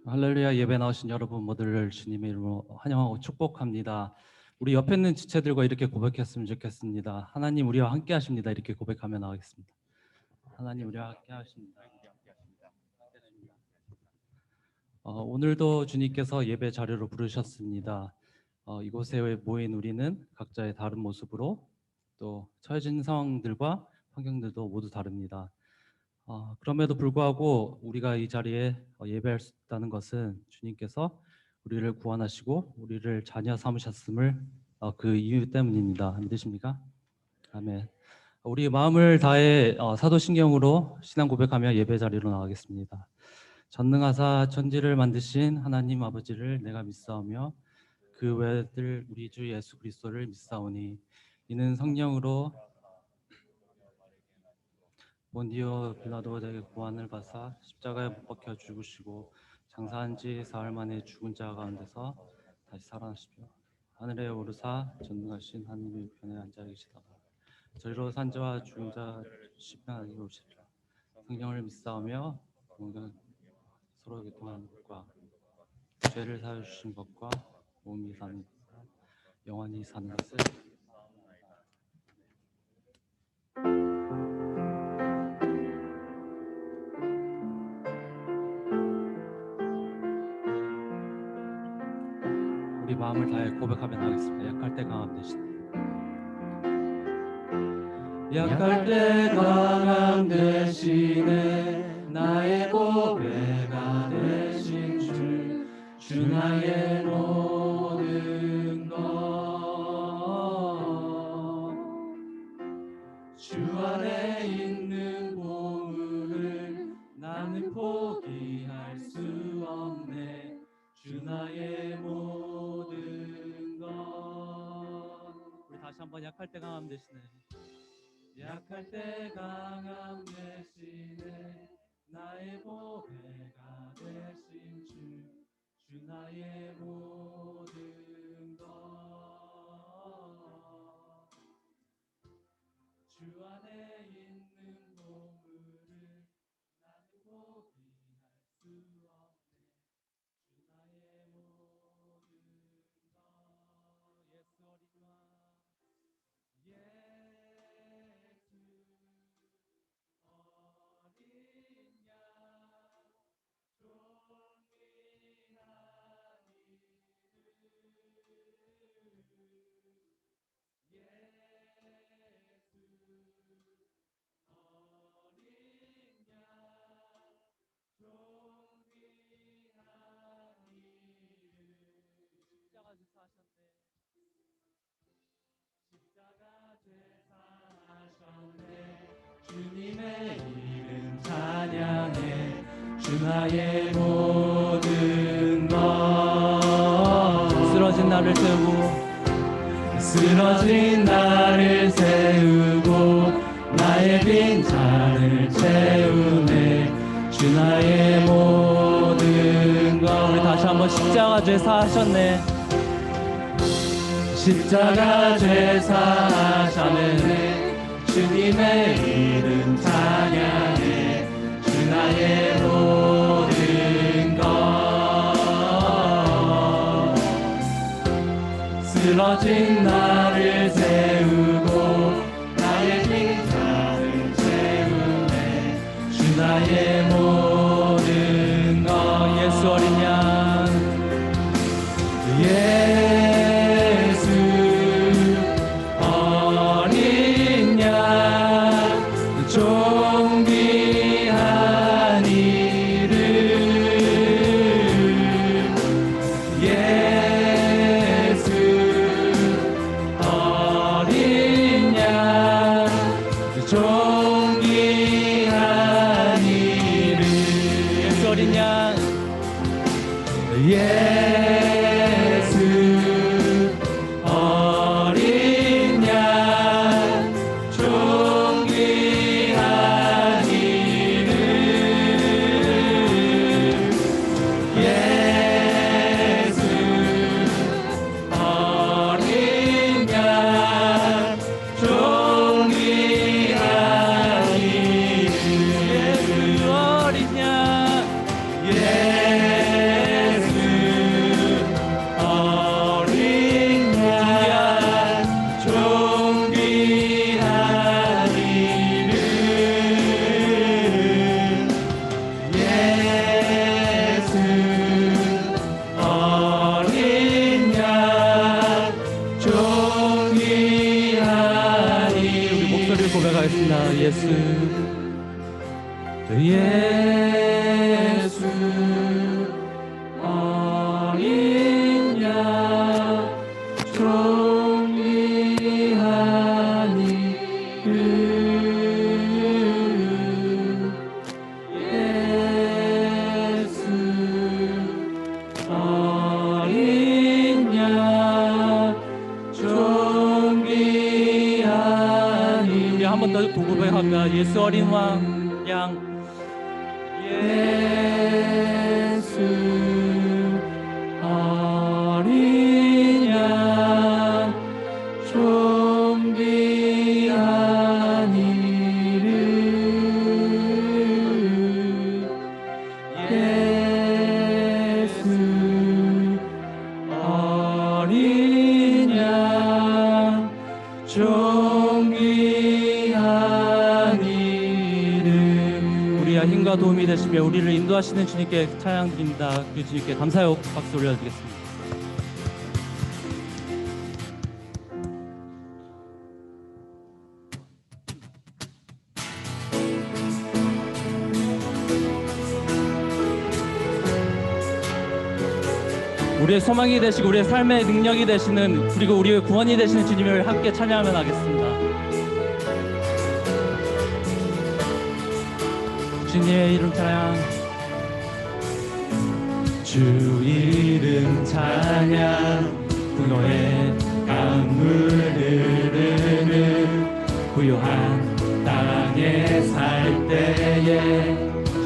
할렐루야. 예배 나오신 여러분 모두를 주님의 이름으로 환영하고 축복합니다. 우리 옆에 있는 지체들과 이렇게 고백했으면 좋겠습니다. 하나님 우리와 함께 하십니다. 이렇게 고백하며 나가겠습니다. 하나님 우리와 함께 하십니다. 오늘도 주님께서 예배 자리로 부르셨습니다. 이곳에 모인 우리는 각자의 다른 모습으로 또 처해진 상황들과 환경들도 모두 다릅니다. 그럼에도 불구하고 우리가 이 자리에 예배할 수 있다는 것은 주님께서 우리를 구원하시고 우리를 자녀 삼으셨음을 그 이유 때문입니다. 믿으십니까? 아멘. 우리 마음을 다해 사도신경으로 신앙 고백하며 예배 자리로 나가겠습니다. 전능하사 천지를 만드신 하나님 아버지를 내가 믿사오며 그 외들 우리 주 예수 그리스도를 믿사오니 이는 성령으로 본디오 빌라도에게 고난을 받사 십자가에 못 박혀 죽으시고 장사한 지 사흘 만에 죽은 자 가운데서 다시 살아나시며 하늘에 오르사 전능하신 하나님의 우편에 앉아 계시다가 저리로 산 자와 죽은 자 시편하게 오시리라. 성령을 믿사오며 서로 교통하는 것과 죄를 사여 주신 것과 몸이 사는 것과 영원히 사는 것을 우리 마음을 다해 고백하며 나가겠습니다. 약할 때 강함 되시네. 약할 때 강함 되시네. 나의 보배가 되신 주 나의 모든 것. 주 안에 있는 보물을 나는 포기할 수 없네. 주 나의 모든 것. 우리 다시 한번 약할 때 강함 되시네. 약할 때 강함 되시네. 나의 보배가 되신 주 나의 모든 것. 주 안에 있는 보물을 나는 포기할 수 없네. 주 나의 모든 것. 예수 어린 왕 예수 어린 양 존귀한 이름 예수 주님의 이름 찬양해 주 나의 모든 것. 쓰러진 나를 세우고 나의 빈잔을 채우네 주 나의 모든 것. 우리 다시 한번 십자가 죄 사하셨네. 십자가 죄 사하셨네. 주님의 이름 찬양해 주 나의 모든 것. 쓰러진 나를 세우고 나의 빈잔을 채우네 주 나의 모든 것. 예수 어린 양 예수 어린 양 존귀한 이름 예수 어린 양 존귀한 이름 예수 어린 양 예수 어린 양 존귀한 이름 예수 어린 양 존귀한 이름 예수 어린 양 예수 어린 양 존귀한 이름 예수 어린 양 존귀한 이름. 우리 목소리를 고백하겠습니다. 예수 예수 어린 양 존귀한 이름 예수 어린 양 존귀한 이름. 우리 한 번 더 고백합니다. 예수 어린 양 예수 어린 양 존귀한 이름 예수 어린 양 존귀한 이름. 우리의 힘과 도움이 되시며 우리를 인도하시는 주님께 찬양드립니다. 그 주님께 감사의 박수 올려드리겠습니다. 우리의 소망이 되시고 우리의 삶의 능력이 되시는, 그리고 우리의 구원이 되시는 주님을 함께 찬양하며 나겠습니다. 주님의 이름 찬양. 주 이름 찬양. 부노의 강물 흐르는 부요한 땅에 살 때에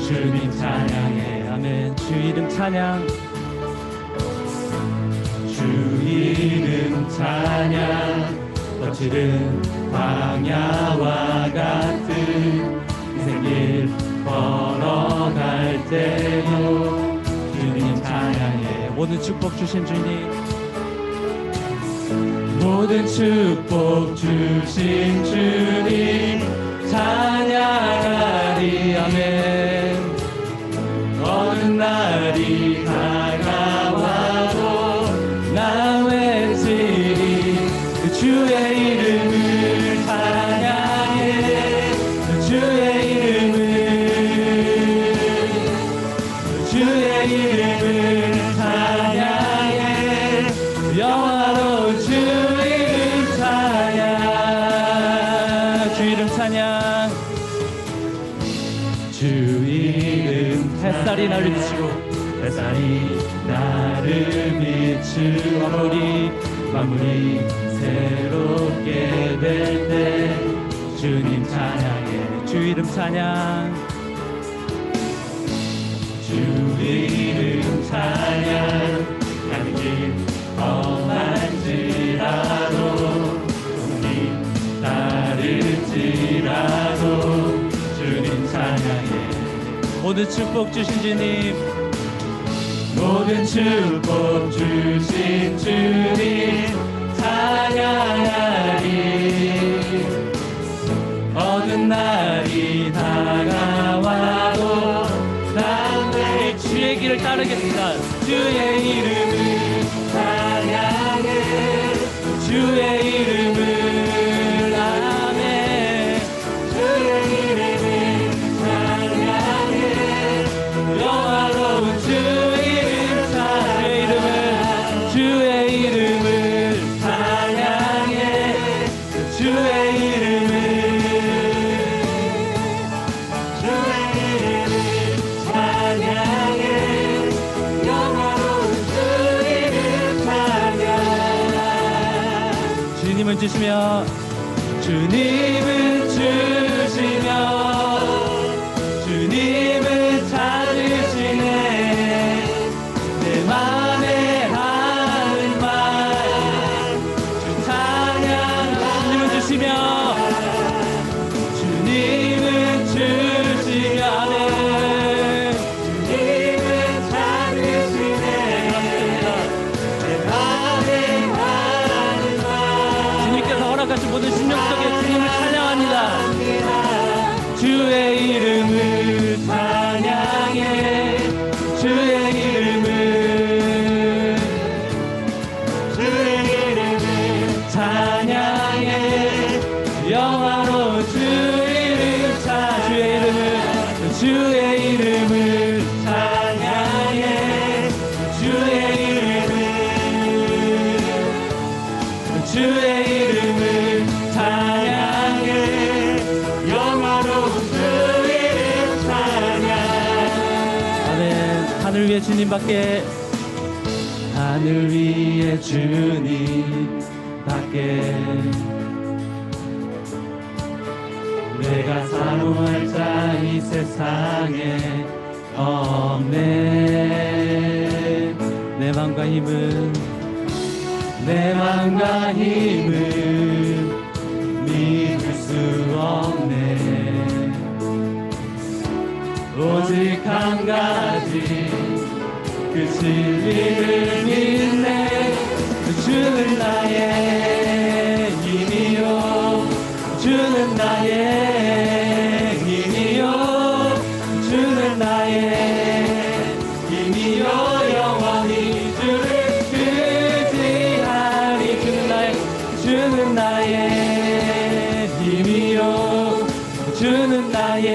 주님 찬양해. 아멘. 주 이름 찬양. 주 이름 찬양. 거칠은 광야와 같은 인생길 걸어갈 때요 주님 찬양해. 모든 축복 주신 주님, 모든 축복 주신 주님 찬양하리. 아멘. 어느 날이 다가와도 나 외치리. 그 주의 이름을 찬양해. 그 주의 이름을, 그 주의 이름을 찬양해. 영화로운 주 이름 찬양. 주 이름 찬양. 주 이름 햇살이 나를 비추고 햇살이 나를 비추어 만물이 새롭게 될 때 주님 찬양해 주 이름 찬양 주 이름 찬양 가는 길 험한지라도 손이 따를지라도 주님 찬양해 모든 축복 주신 주님 모든 축복 주신 주님 찬양하리 어느 날이 다가와도 난 내 주의 길을 따르겠습니다 주의 이름을 찬양해 주의 이름을 아멘 주의 이름을 찬양해 영화로운 주 주의 이름을 찬양해 주의 이름을 찬양해 영화로운 주 이름 찬양 주님은 주시며 주님은 주시며 주님은 찾으시네 내 맘에 주님은 주시며 주님은 찾으시네 내 맘에 하는 말 주님께서 허락하신 모든 심령 속에 주님을 찬양합니다 주의 이름을 찬양해 주의 이름을 찬양해 영화로운 주의 이름을 찬양해 주의 이름을 찬양해 영화로운 주 이름 찬양 아멘 하늘 위에 주님밖에 하늘 위에 주님밖에 내가 사모할 자 이 세상에 없네 내 맘과 힘은 믿을 수 없네 오직 한 가지 그 진리를 믿네 주는 나의 힘이요 주는 나의 힘이요 주는 나의 힘이요 영원히 주를 의지하리 주는 나의 힘이요 주는 나의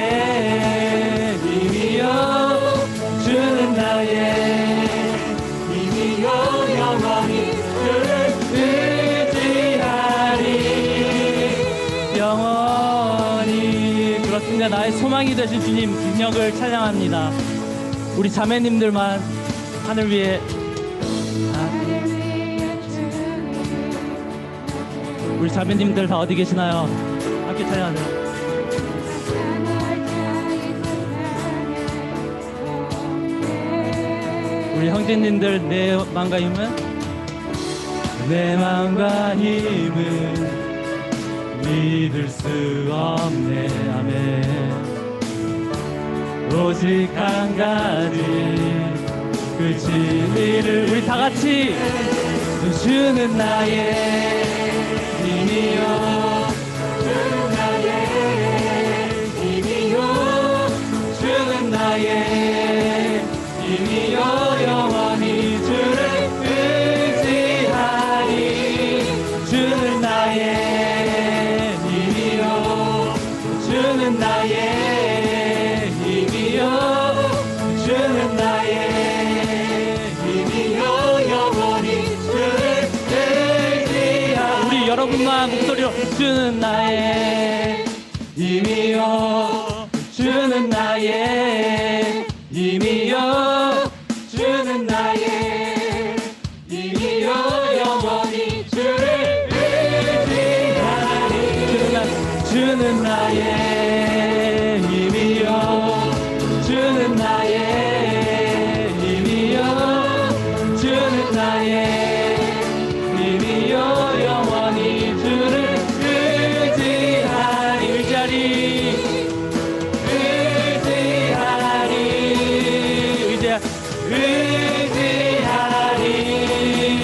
힘이요 주는 나의 힘이요 영원히 주를 의지하리 영원히 그렇습니다 나의 소망이 되신 주님 능력을 찬양합니다 우리 자매님들만 하늘 위에 우리 자매님들 다 어디 계시나요? 함께 찬양하세요 우리 형제님들 내 마음과 힘은 믿을 수 없네 아멘 오직 한 가지 그 진리를 우리 다 같이 주는 나의 힘이요 주는 나의 힘이요 주는 나의 힘이요 영원히 주를 의지하리 주는 나의 힘이요 주는 나의 힘이요 주는 나의 힘이요 영원히 주를 의지하리 우리 여러분만 목소리로 주는 나의 힘이요 주는 나의 힘이요 주는 나의 힘이요 영원히 주를 의지하리 주는 나의 힘이요 주는 나의 힘이요 주는 나의 힘이요 영원히 주를 의지하리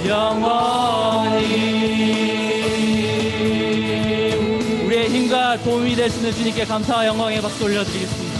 영원히. 우리의 힘과 도움이 되시는 주님께 감사와 영광의 박수 올려드리겠습니다.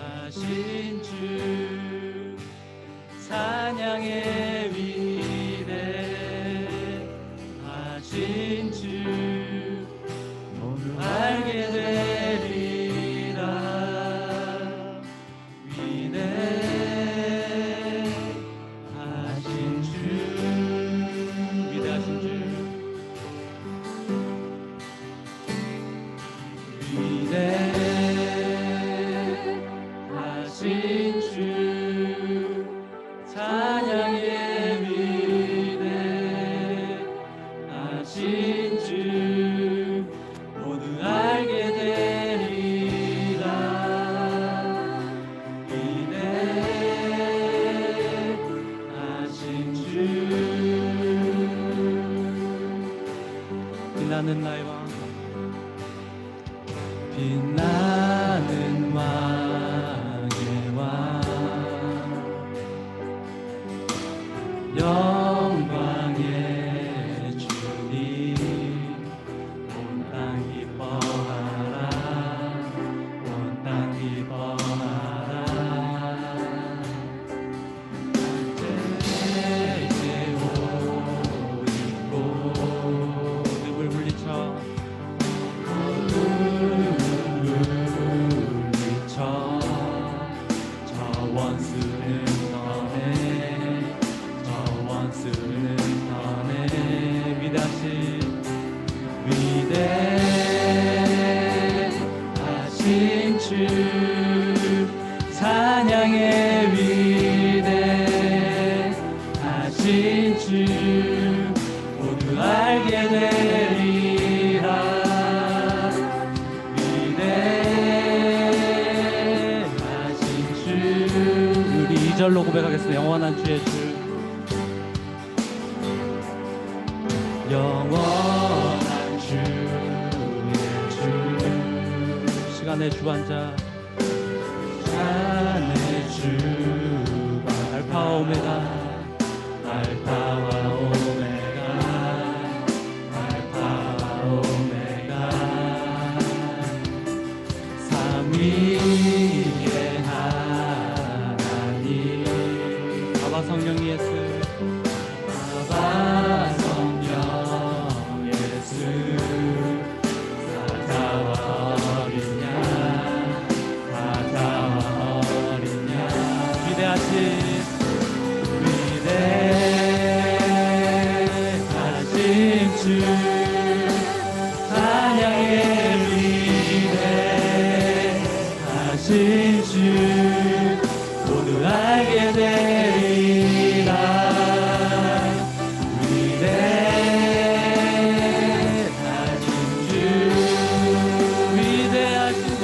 위대하신 주 찬양의 위대하신 주 모두 알게 되리라 위대하신 주 위대하신 주 위대하신 주 찬양의 위대하신 주 모두 알게 되리라 위대하신 주 빛나는 나의 왕 빛나는 왕의 왕 영광의 주님 온 땅 기뻐하라 온 땅 기뻐하라 때에 오리고 눈물 물리쳐 저 원수는 떠내 저 원수는 떠내 위대하신 주 찬양의 위대하신 주 모두 알게 되리라 위대하신 주 우리 2절로 고백하겠습니다. 영원한 주의 주 영원한 주의 주 시간의 주관자 시간의 주관 알파와 오메가 알파와 오메가 알파와 오메가 삼위의 하나님 아바 성령 예수 아바 성령 예수 사자와 어린 양 사자와 어린 양 위대하신 주 찬양의 위대하신 주 모두 알게 되리라 위대하신 주 위대하신 주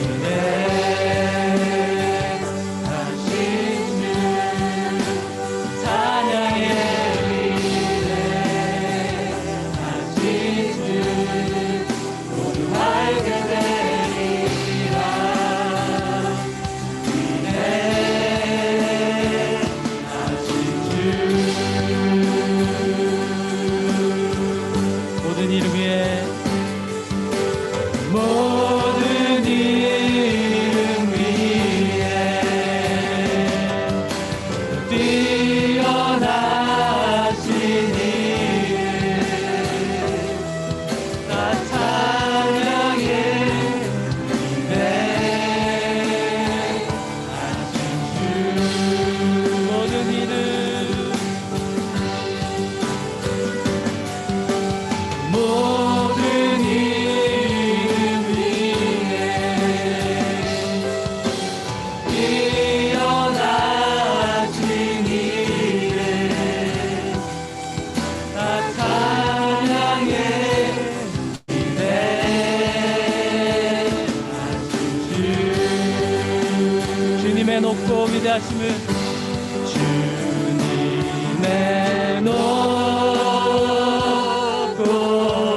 위대하신 주님의 높고 위대하심을 주님의 높고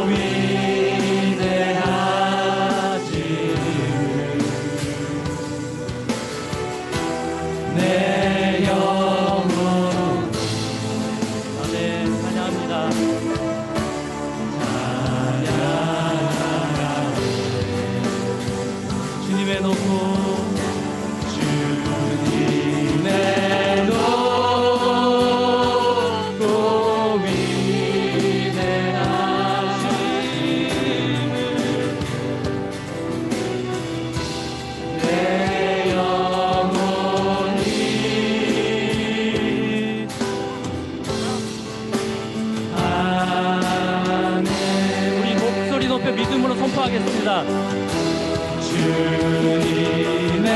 위대하심을 내 영혼 네 찬양합니다. 주님의 높고 주님의 높고 위대하심을 내 영혼이 아멘. 우리 목소리 높여 믿음으로 선포하겠습니다. 주님의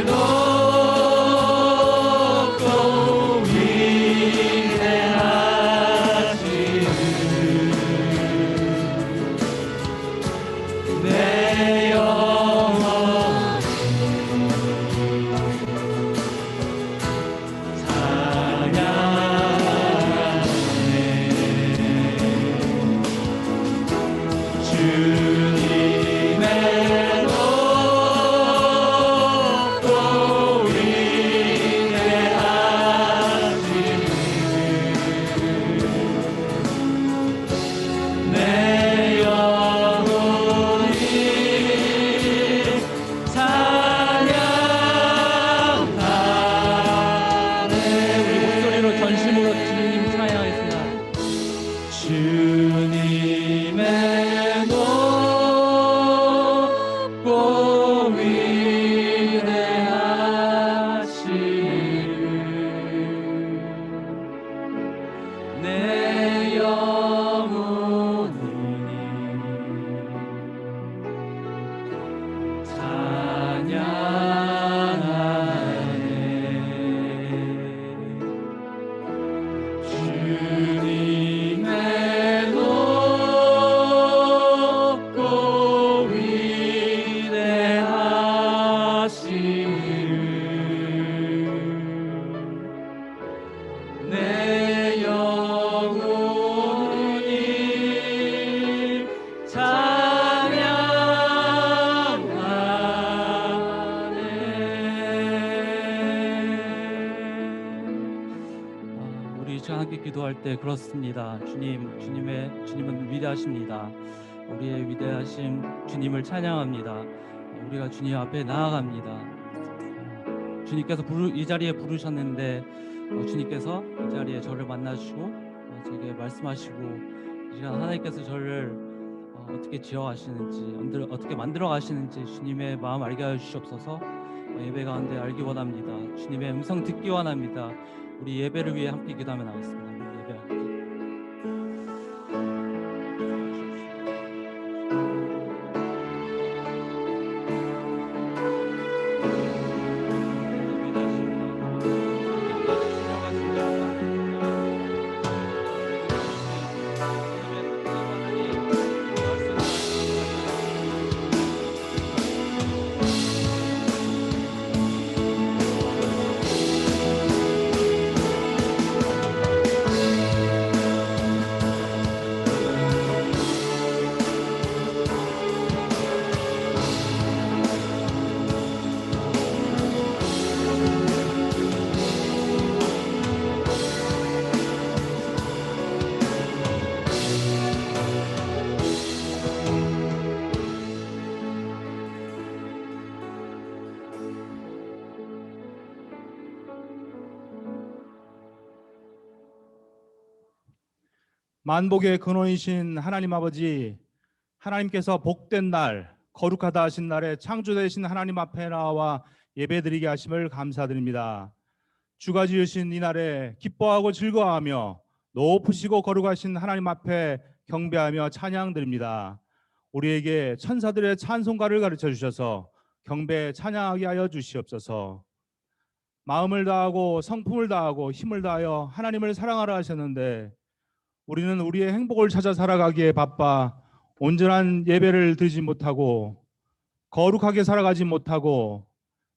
높고 위대하심을 내 영혼 찬양하네. 주님의 높고 위대하심을 내 영혼이 찬양하네. 우리 목소리로 전심으로 주님 찬양하겠습니다. 주님의 높고 위대하심을 내 영혼이 찬양하네. 주님의 높고 위대하심을 내 영혼이 찬양하네. 우리 지금 함께 기도할 때 그렇습니다. 주님은 위대하십니다. 우리의 위대하심 주님을 찬양합니다. 우리가 주님 앞에 나아갑니다. 주님께서 이 자리에 부르셨는데 주님께서 이 자리에 저를 만나주시고 제게 말씀하시고 이 시간 하나님께서 저를 어떻게 지어가시는지 어떻게 만들어 가시는지 주님의 마음 알게 하여 주시옵소서. 예배 가운데 알기 원합니다. 주님의 음성 듣기 원합니다. 우리 예배를 위해 함께 기도하며 나가겠습니다. 우리 예배할게요. 만복의 근원이신 하나님 아버지, 하나님께서 복된 날, 거룩하다 하신 날에 창조되신 하나님 앞에 나와 예배드리게 하심을 감사드립니다. 주가 지으신 이 날에 기뻐하고 즐거워하며 높으시고 거룩하신 하나님 앞에 경배하며 찬양드립니다. 우리에게 천사들의 찬송가를 가르쳐 주셔서 경배 찬양하게 하여 주시옵소서. 마음을 다하고 성품을 다하고 힘을 다하여 하나님을 사랑하라 하셨는데 우리는 우리의 행복을 찾아 살아가기에 바빠 온전한 예배를 드리지 못하고 거룩하게 살아가지 못하고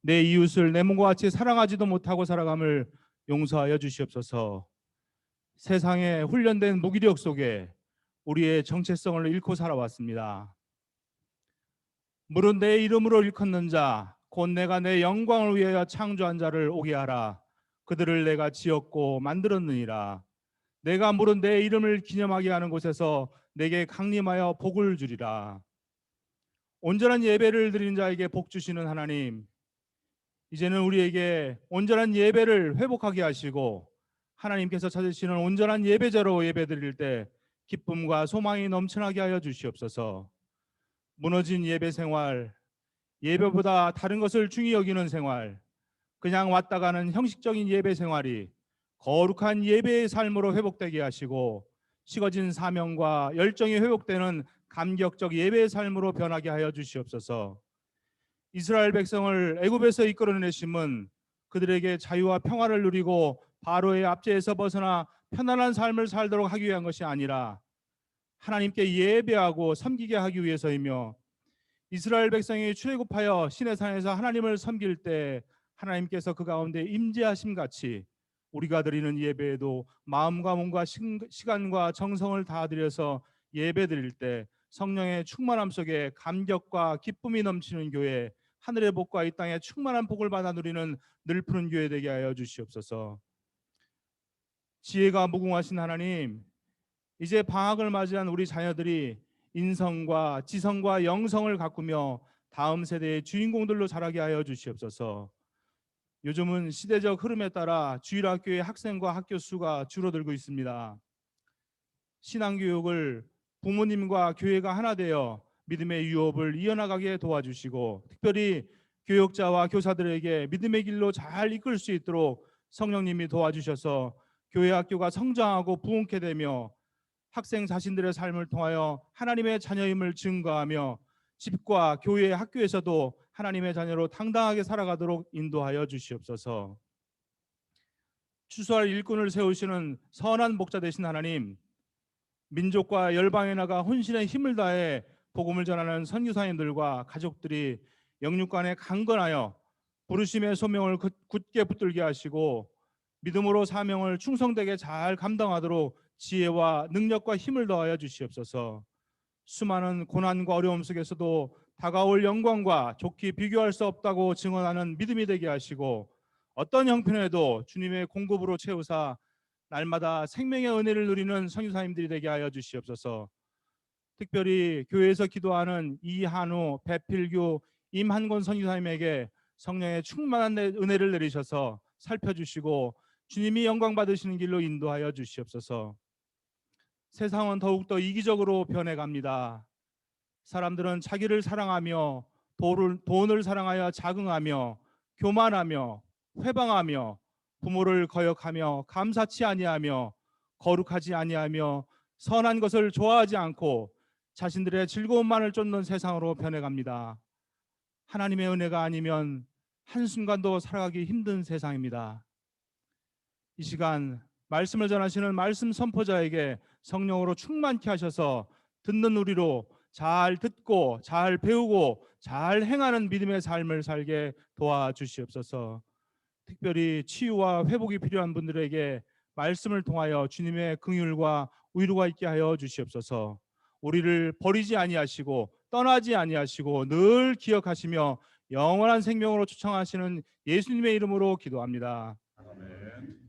내 이웃을 내 몸과 같이 사랑하지도 못하고 살아감을 용서하여 주시옵소서. 세상의 훈련된 무기력 속에 우리의 정체성을 잃고 살아왔습니다. 물은 내 이름으로 일컫는 자, 곧 내가 내 영광을 위하여 창조한 자를 오게 하라. 그들을 내가 지었고 만들었느니라. 내가 물은 내 이름을 기념하게 하는 곳에서 내게 강림하여 복을 주리라. 온전한 예배를 드리는 자에게 복 주시는 하나님, 이제는 우리에게 온전한 예배를 회복하게 하시고 하나님께서 찾으시는 온전한 예배자로 예배드릴 때 기쁨과 소망이 넘쳐나게 하여 주시옵소서. 무너진 예배 생활, 예배보다 다른 것을 중히 여기는 생활, 그냥 왔다 가는 형식적인 예배 생활이 거룩한 예배의 삶으로 회복되게 하시고 식어진 사명과 열정이 회복되는 감격적 예배의 삶으로 변하게 하여 주시옵소서. 이스라엘 백성을 애굽에서 이끌어내심은 그들에게 자유와 평화를 누리고 바로의 압제에서 벗어나 편안한 삶을 살도록 하기 위한 것이 아니라 하나님께 예배하고 섬기게 하기 위해서이며, 이스라엘 백성이 출애굽하여 시내산에서 하나님을 섬길 때 하나님께서 그 가운데 임재하심 같이 우리가 드리는 예배에도 마음과 몸과 시간과 정성을 다 들여서 예배 드릴 때 성령의 충만함 속에 감격과 기쁨이 넘치는 교회, 하늘의 복과 이 땅의 충만한 복을 받아 누리는 늘푸른 교회 되게 하여 주시옵소서. 지혜가 무궁하신 하나님, 이제 방학을 맞이한 우리 자녀들이 인성과 지성과 영성을 가꾸며 다음 세대의 주인공들로 자라게 하여 주시옵소서. 요즘은 시대적 흐름에 따라 주일학교의 학생과 학교 수가 줄어들고 있습니다. 신앙교육을 부모님과 교회가 하나 되어 믿음의 유업을 이어나가게 도와주시고, 특별히 교육자와 교사들에게 믿음의 길로 잘 이끌 수 있도록 성령님이 도와주셔서 교회 학교가 성장하고 부흥케 되며 학생 자신들의 삶을 통하여 하나님의 자녀임을 증거하며 집과 교회, 학교에서도 하나님의 자녀로 당당하게 살아가도록 인도하여 주시옵소서. 추수할 일꾼을 세우시는 선한 목자 되신 하나님, 민족과 열방에 나가 혼신의 힘을 다해 복음을 전하는 선교사님들과 가족들이 영육간에 강건하여 부르심의 소명을 굳게 붙들게 하시고 믿음으로 사명을 충성되게 잘 감당하도록 지혜와 능력과 힘을 더하여 주시옵소서. 수많은 고난과 어려움 속에서도 다가올 영광과 좋게 비교할 수 없다고 증언하는 믿음이 되게 하시고, 어떤 형편에도 주님의 공급으로 채우사 날마다 생명의 은혜를 누리는 선교사님들이 되게 하여 주시옵소서. 특별히 교회에서 기도하는 이한우, 배필규, 임한권 선교사님에게 성령의 충만한 은혜를 내리셔서 살펴주시고 주님이 영광 받으시는 길로 인도하여 주시옵소서. 세상은 더욱더 이기적으로 변해갑니다. 사람들은 자기를 사랑하며 돈을 사랑하여 자긍하며 교만하며 회방하며 부모를 거역하며 감사치 아니하며 거룩하지 아니하며 선한 것을 좋아하지 않고 자신들의 즐거움만을 쫓는 세상으로 변해갑니다. 하나님의 은혜가 아니면 한순간도 살아가기 힘든 세상입니다. 이 시간 말씀을 전하시는 말씀 선포자에게 성령으로 충만케 하셔서 듣는 우리로 잘 듣고 잘 배우고 잘 행하는 믿음의 삶을 살게 도와주시옵소서. 특별히 치유와 회복이 필요한 분들에게 말씀을 통하여 주님의 긍휼과 위로가 있게 하여 주시옵소서. 우리를 버리지 아니하시고 떠나지 아니하시고 늘 기억하시며 영원한 생명으로 초청하시는 예수님의 이름으로 기도합니다. 아멘.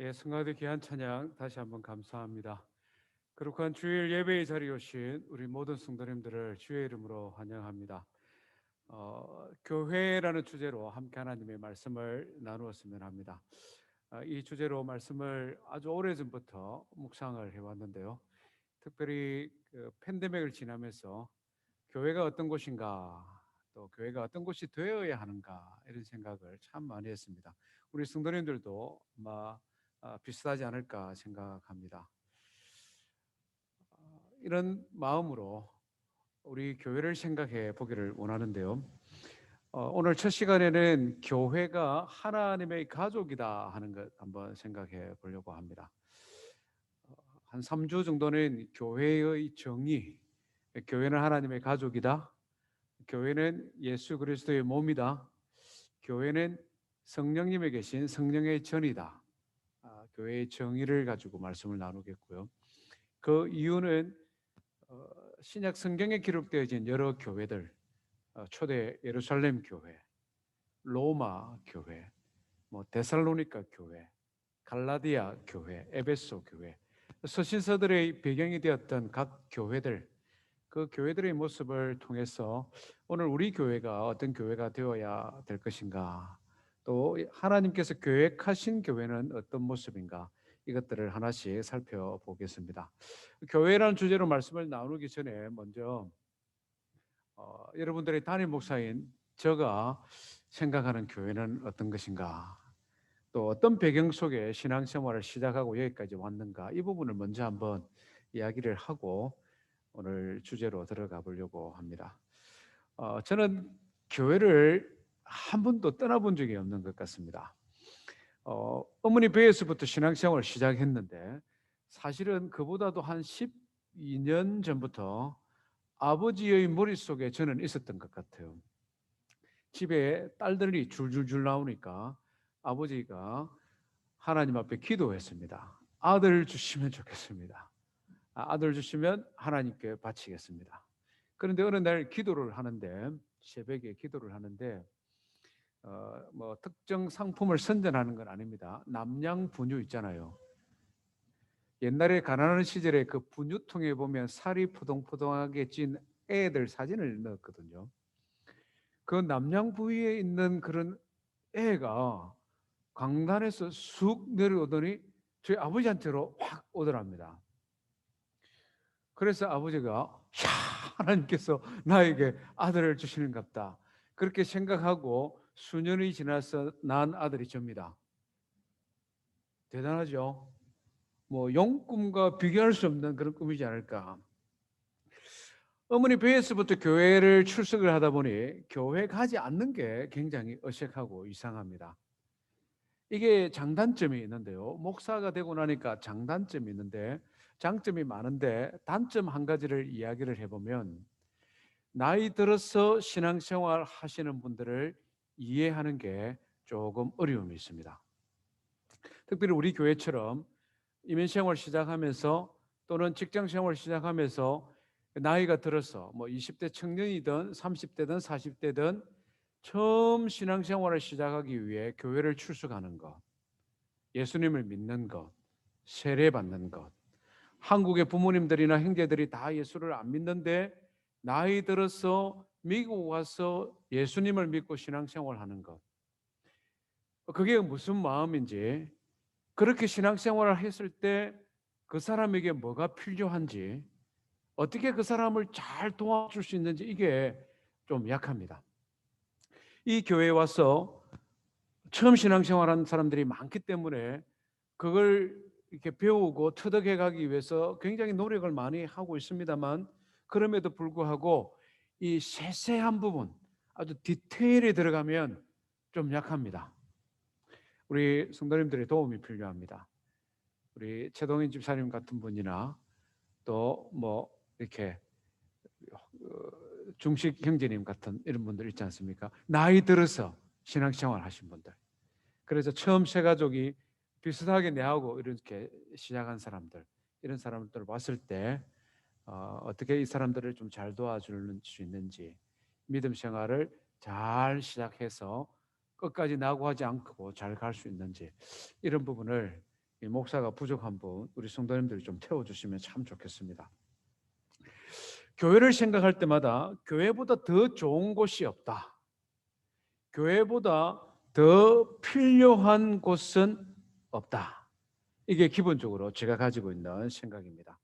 예, 성가대 귀한 찬양 다시 한번 감사합니다. 거룩한 주일 예배의 자리에 오신 우리 모든 성도님들을 주의 이름으로 환영합니다. 교회라는 주제로 함께 하나님의 말씀을 나누었으면 합니다. 이 주제로 말씀을 아주 오래전부터 묵상을 해왔는데요. 특별히 그 팬데믹을 지나면서 교회가 어떤 곳인가, 또 교회가 어떤 곳이 되어야 하는가 이런 생각을 참 많이 했습니다. 우리 성도님들도 아마 비슷하지 않을까 생각합니다. 이런 마음으로 우리 교회를 생각해 보기를 원하는데요. 오늘 첫 시간에는 교회가 하나님의 가족이다 하는 것 한번 생각해 보려고 합니다. 한 3주 정도는 교회의 정의, 교회는 하나님의 가족이다, 교회는 예수 그리스도의 몸이다, 교회는 성령님에 계신 성령의 전이다, 교회의 정의를 가지고 말씀을 나누겠고요. 그 이유는 신약 성경에 기록되어진 여러 교회들, 초대 예루살렘 교회, 로마 교회, 데살로니가 교회, 갈라디아 교회, 에베소 교회, 서신서들의 배경이 되었던 각 교회들, 그 교회들의 모습을 통해서 오늘 우리 교회가 어떤 교회가 되어야 될 것인가, 또 하나님께서 계획하신 교회는 어떤 모습인가, 이것들을 하나씩 살펴보겠습니다. 교회라는 주제로 말씀을 나누기 전에 먼저 여러분들의 담임 목사인 제가 생각하는 교회는 어떤 것인가, 또 어떤 배경 속에 신앙생활을 시작하고 여기까지 왔는가, 이 부분을 먼저 한번 이야기를 하고 오늘 주제로 들어가 보려고 합니다. 저는 교회를 한 번도 떠나본 적이 없는 것 같습니다. 어머니 배에서부터 신앙생활을 시작했는데 사실은 그보다도 한 12년 전부터 아버지의 머릿속에 저는 있었던 것 같아요. 집에 딸들이 줄줄줄 나오니까 아버지가 하나님 앞에 기도했습니다. 아들 주시면 좋겠습니다. 아들 주시면 하나님께 바치겠습니다. 그런데 어느 날 기도를 하는데, 새벽에 기도를 하는데 특정 상품을 선전하는 건 아닙니다. 남양 분유 있잖아요. 옛날에 가난한 시절에 그 분유통에 보면 살이 포동포동하게 찐 애들 사진을 넣었거든요. 그 남양 부위에 있는 그런 애가 강단에서 쑥 내려오더니 저희 아버지한테로 확 오더랍니다. 그래서 아버지가 야, 하나님께서 나에게 아들을 주시는갑다, 그렇게 생각하고 수년이 지나서 낳은 아들이 접니다. 대단하죠? 용꿈과 비교할 수 없는 그런 꿈이지 않을까. 어머니 배에서부터 교회를 출석을 하다 보니 교회 가지 않는 게 굉장히 어색하고 이상합니다. 이게 장단점이 있는데요. 목사가 되고 나니까 장단점이 있는데, 장점이 많은데 단점 한 가지를 이야기를 해보면, 나이 들어서 신앙생활 하시는 분들을 이해하는 게 조금 어려움이 있습니다. 특별히 우리 교회처럼 이민생활 시작하면서 또는 직장생활 시작하면서 나이가 들어서 20대 청년이든 30대든 40대든 처음 신앙생활을 시작하기 위해 교회를 출석하는 것, 예수님을 믿는 것, 세례받는 것, 한국의 부모님들이나 형제들이 다 예수를 안 믿는데 나이 들어서 미국 와서 예수님을 믿고 신앙생활하는 것, 그게 무슨 마음인지, 그렇게 신앙생활을 했을 때 그 사람에게 뭐가 필요한지, 어떻게 그 사람을 잘 도와줄 수 있는지, 이게 좀 약합니다. 이 교회에 와서 처음 신앙생활하는 사람들이 많기 때문에 그걸 이렇게 배우고 터득해 가기 위해서 굉장히 노력을 많이 하고 있습니다만, 그럼에도 불구하고 이 세세한 부분, 아주 디테일에 들어가면 좀 약합니다. 우리 성도님들의 도움이 필요합니다. 우리 최동인 집사님 같은 분이나 또 이렇게 중식 형제님 같은 이런 분들 있지 않습니까? 나이 들어서 신앙생활 하신 분들. 그래서 처음 새 가족이 비슷하게 내하고 이렇게 시작한 사람들, 이런 사람들을 봤을 때 어떻게 이 사람들을 좀 잘 도와줄 수 있는지, 믿음 생활을 잘 시작해서 끝까지 낙오하지 않고 잘 갈 수 있는지, 이런 부분을 이 목사가 부족한 분 우리 성도님들이 좀 태워주시면 참 좋겠습니다. 교회를 생각할 때마다 교회보다 더 좋은 곳이 없다. 교회보다 더 필요한 곳은 없다. 이게 기본적으로 제가 가지고 있는 생각입니다.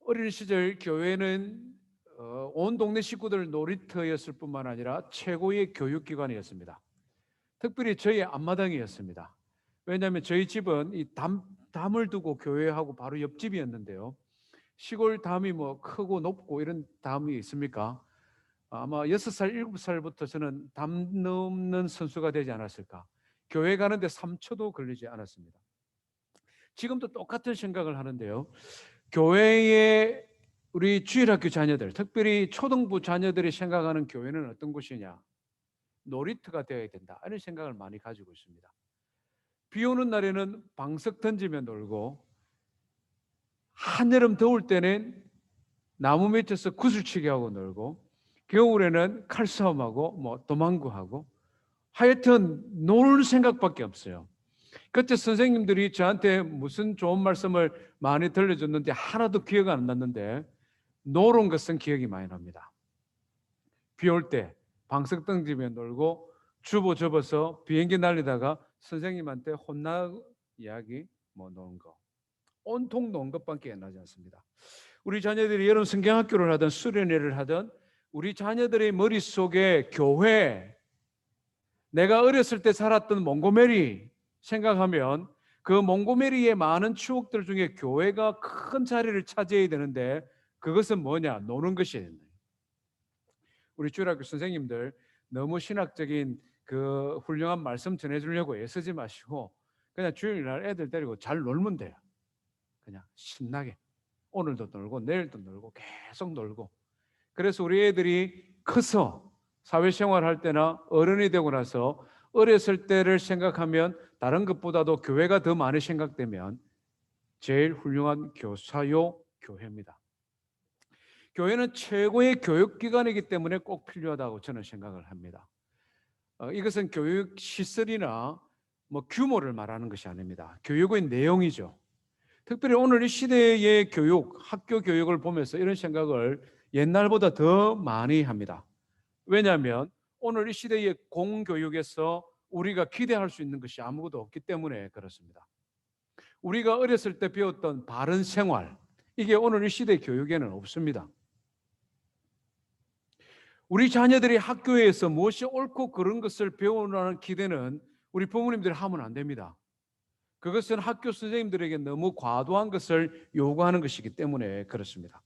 어린 시절 교회는 온 동네 식구들 놀이터였을 뿐만 아니라 최고의 교육기관이었습니다. 특별히 저희 앞마당이었습니다. 왜냐하면 저희 집은 이 담을 두고 교회하고 바로 옆집이었는데요. 시골 담이 뭐 크고 높고 이런 담이 있습니까? 아마 6살, 7살부터 저는 담 넘는 선수가 되지 않았을까. 교회 가는데 3초도 걸리지 않았습니다. 지금도 똑같은 생각을 하는데요. 교회에 우리 주일학교 자녀들, 특별히 초등부 자녀들이 생각하는 교회는 어떤 곳이냐? 놀이터가 되어야 된다. 이런 생각을 많이 가지고 있습니다. 비 오는 날에는 방석 던지며 놀고, 한여름 더울 때는 나무 밑에서 구슬치기 하고 놀고, 겨울에는 칼싸움하고 뭐 도망구하고, 하여튼 놀 생각밖에 없어요. 그때 선생님들이 저한테 무슨 좋은 말씀을 많이 들려줬는데 하나도 기억 안 났는데 놀은 것은 기억이 많이 납니다. 비 올 때 방석 던지며 놀고 주보 접어서 비행기 날리다가 선생님한테 혼나 이야기 뭐 노는 거, 온통 노는 것밖에 나지 않습니다. 우리 자녀들이 여름 성경학교를 하든 수련회를 하든 우리 자녀들의 머릿속에 교회, 내가 어렸을 때 살았던 몽고메리 생각하면 그 몽고메리의 많은 추억들 중에 교회가 큰 자리를 차지해야 되는데 그것은 뭐냐? 노는 것이에요. 우리 주일학교 선생님들 너무 신학적인 그 훌륭한 말씀 전해주려고 애쓰지 마시고 그냥 주일날 애들 데리고 잘 놀면 돼요. 그냥 신나게 오늘도 놀고 내일도 놀고 계속 놀고. 그래서 우리 애들이 커서 사회생활 할 때나 어른이 되고 나서 어렸을 때를 생각하면 다른 것보다도 교회가 더 많이 생각되면 제일 훌륭한 교사요 교회입니다. 교회는 최고의 교육기관이기 때문에 꼭 필요하다고 저는 생각을 합니다. 이것은 교육 시설이나 뭐 규모를 말하는 것이 아닙니다. 교육의 내용이죠. 특별히 오늘 이 시대의 교육, 학교 교육을 보면서 이런 생각을 옛날보다 더 많이 합니다. 왜냐하면 오늘 이 시대의 공교육에서 우리가 기대할 수 있는 것이 아무것도 없기 때문에 그렇습니다. 우리가 어렸을 때 배웠던 바른 생활, 이게 오늘 이 시대 교육에는 없습니다. 우리 자녀들이 학교에서 무엇이 옳고 그런 것을 배우라는 기대는 우리 부모님들이 하면 안 됩니다. 그것은 학교 선생님들에게 너무 과도한 것을 요구하는 것이기 때문에 그렇습니다.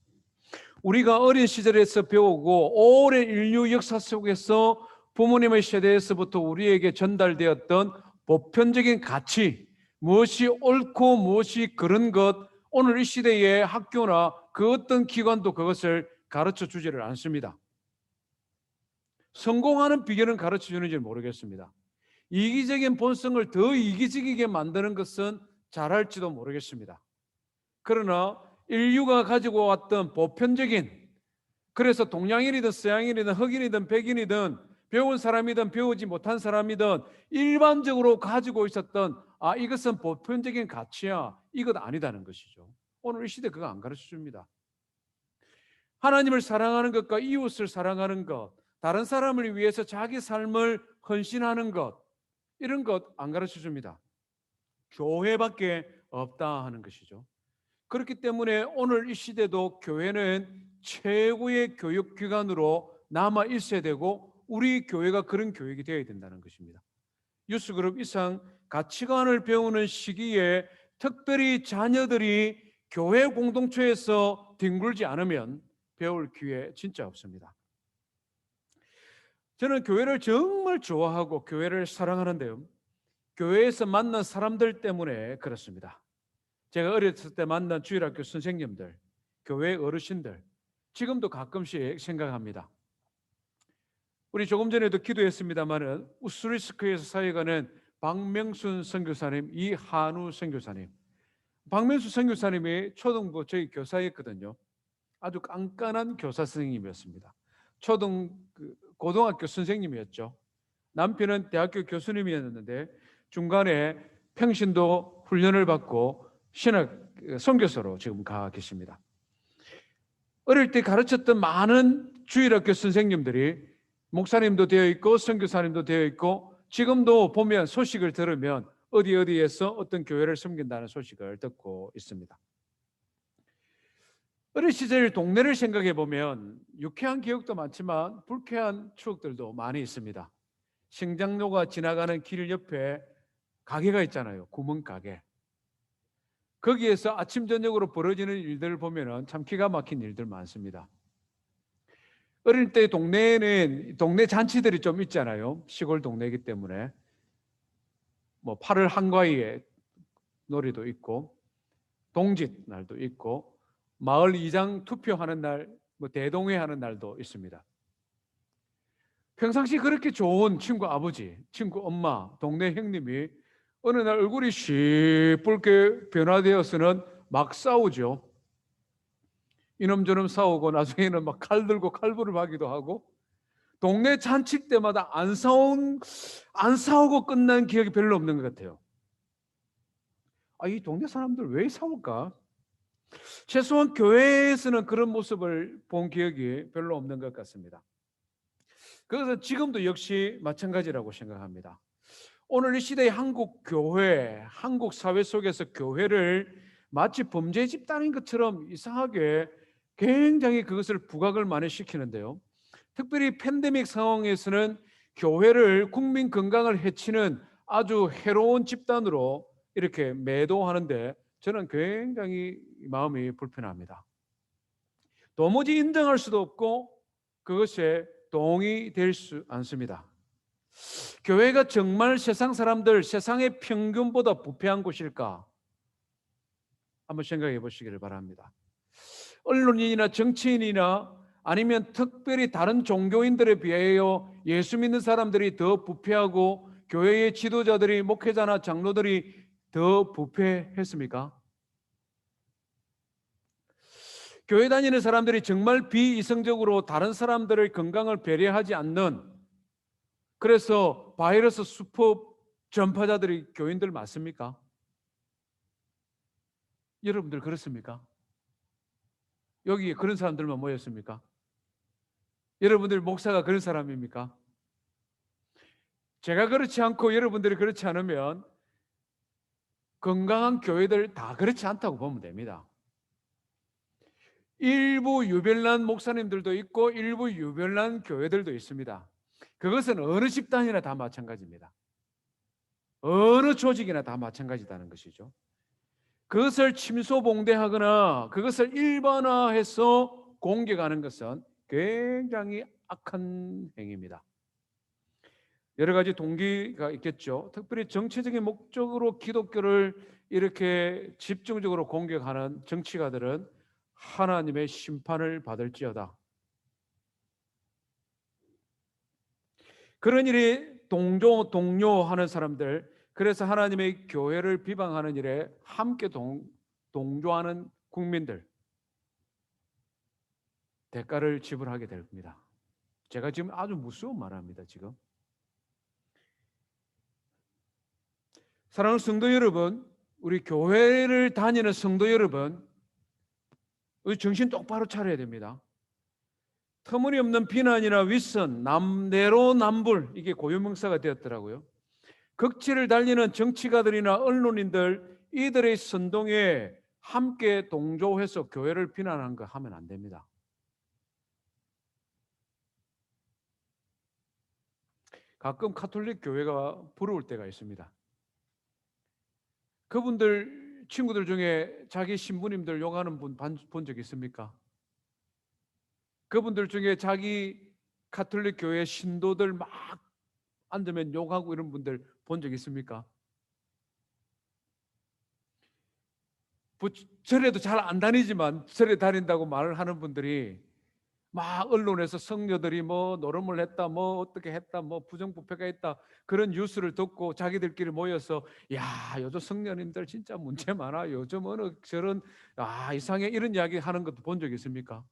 우리가 어린 시절에서 배우고 오랜 인류 역사 속에서 부모님의 세대에서부터 우리에게 전달되었던 보편적인 가치, 무엇이 옳고 무엇이 그런 것, 오늘 이 시대의 학교나 그 어떤 기관도 그것을 가르쳐 주지를 않습니다. 성공하는 비결은 가르쳐 주는지 모르겠습니다. 이기적인 본성을 더 이기적이게 만드는 것은 잘할지도 모르겠습니다. 그러나 인류가 가지고 왔던 보편적인, 그래서 동양인이든 서양인이든 흑인이든 백인이든 배운 사람이든 배우지 못한 사람이든 일반적으로 가지고 있었던 이것은 보편적인 가치야, 이것 아니다는 것이죠. 오늘 이 시대 그거 안 가르쳐 줍니다. 하나님을 사랑하는 것과 이웃을 사랑하는 것, 다른 사람을 위해서 자기 삶을 헌신하는 것, 이런 것 안 가르쳐 줍니다. 교회밖에 없다 하는 것이죠. 그렇기 때문에 오늘 이 시대도 교회는 최고의 교육기관으로 남아 있어야 되고 우리 교회가 그런 교육이 되어야 된다는 것입니다. 유스그룹 이상 가치관을 배우는 시기에 특별히 자녀들이 교회 공동체에서 뒹굴지 않으면 배울 기회 진짜 없습니다. 저는 교회를 정말 좋아하고 교회를 사랑하는데요. 교회에서 만난 사람들 때문에 그렇습니다. 제가 어렸을 때 만난 주일학교 선생님들, 교회 어르신들, 지금도 가끔씩 생각합니다. 우리 조금 전에도 기도했습니다마는 우스리스크에서 사역하는 박명순 선교사님, 이한우 선교사님. 박명순 선교사님이 초등부 저희 교사였거든요. 아주 깐깐한 교사 선생님이었습니다. 고등학교 선생님이었죠. 남편은 대학교 교수님이었는데 중간에 평신도 훈련을 받고 신학 선교사로 지금 가 계십니다. 어릴 때 가르쳤던 많은 주일학교 선생님들이 목사님도 되어 있고 선교사님도 되어 있고 지금도 보면 소식을 들으면 어디에서 어떤 교회를 섬긴다는 소식을 듣고 있습니다. 어린 시절 동네를 생각해 보면 유쾌한 기억도 많지만 불쾌한 추억들도 많이 있습니다. 성장로가 지나가는 길 옆에 가게가 있잖아요. 구멍가게. 거기에서 아침 저녁으로 벌어지는 일들을 보면 참 기가 막힌 일들 많습니다. 어릴 때 동네에는 동네 잔치들이 좀 있잖아요. 시골 동네이기 때문에 뭐 8월 한가위에 놀이도 있고 동짓 날도 있고 마을 이장 투표하는 날, 뭐 대동회 하는 날도 있습니다. 평상시 그렇게 좋은 친구 아버지, 친구 엄마, 동네 형님이 어느 날 얼굴이 시뻘게 변화되어서는 막 싸우죠. 이놈저놈 싸우고 나중에는 막 칼 들고 칼부를 하기도 하고 동네 잔치 때마다 안 싸우고 끝난 기억이 별로 없는 것 같아요. 이 동네 사람들 왜 싸울까? 최소한 교회에서는 그런 모습을 본 기억이 별로 없는 것 같습니다. 그래서 지금도 역시 마찬가지라고 생각합니다. 오늘 이 시대의 한국 교회, 한국 사회 속에서 교회를 마치 범죄 집단인 것처럼 이상하게 굉장히 그것을 부각을 많이 시키는데요. 특별히 팬데믹 상황에서는 교회를 국민 건강을 해치는 아주 해로운 집단으로 이렇게 매도하는데 저는 굉장히 마음이 불편합니다. 도무지 인정할 수도 없고 그것에 동의될 수 않습니다. 교회가 정말 세상 사람들, 세상의 평균보다 부패한 곳일까? 한번 생각해 보시기를 바랍니다. 언론인이나 정치인이나 아니면 특별히 다른 종교인들에 비하여 예수 믿는 사람들이 더 부패하고 교회의 지도자들이 목회자나 장로들이 더 부패했습니까? 교회 다니는 사람들이 정말 비이성적으로 다른 사람들의 건강을 배려하지 않는, 그래서 바이러스 수법 전파자들이 교인들 맞습니까? 여러분들 그렇습니까? 여기 그런 사람들만 모였습니까? 여러분들 목사가 그런 사람입니까? 제가 그렇지 않고 여러분들이 그렇지 않으면 건강한 교회들 다 그렇지 않다고 보면 됩니다. 일부 유별난 목사님들도 있고 일부 유별난 교회들도 있습니다. 그것은 어느 집단이나 다 마찬가지입니다. 어느 조직이나 다 마찬가지다는 것이죠. 그것을 침소봉대하거나 그것을 일반화해서 공격하는 것은 굉장히 악한 행위입니다. 여러 가지 동기가 있겠죠. 특별히 정치적인 목적으로 기독교를 이렇게 집중적으로 공격하는 정치가들은 하나님의 심판을 받을지어다. 그런 일이 동료하는 사람들, 그래서 하나님의 교회를 비방하는 일에 함께 동조하는 국민들, 대가를 지불하게 될 겁니다. 제가 지금 아주 무서운 말을 합니다. 지금 사랑하는 성도 여러분, 우리 교회를 다니는 성도 여러분, 우리 정신 똑바로 차려야 됩니다. 터무니없는 비난이나 윗선, 내로남불, 이게 고유명사가 되었더라고요. 극치를 달리는 정치가들이나 언론인들, 이들의 선동에 함께 동조해서 교회를 비난하는 거 하면 안 됩니다. 가끔 가톨릭 교회가 부러울 때가 있습니다. 그분들 친구들 중에 자기 신부님들 욕하는 분 본 적 있습니까? 그분들 중에 자기 가톨릭 교회 신도들 막 앉으면 욕하고 이런 분들 본 적 있습니까? 절에도 잘 안 다니지만 절에 다닌다고 말을 하는 분들이 막 언론에서 성녀들이 뭐 노름을 했다, 뭐 어떻게 했다, 뭐 부정부패가 있다, 그런 뉴스를 듣고 자기들끼리 모여서 야, 요즘 성녀님들 진짜 문제 많아, 요즘 어느 저런 이상해, 이런 이야기 하는 것도 본 적 있습니까?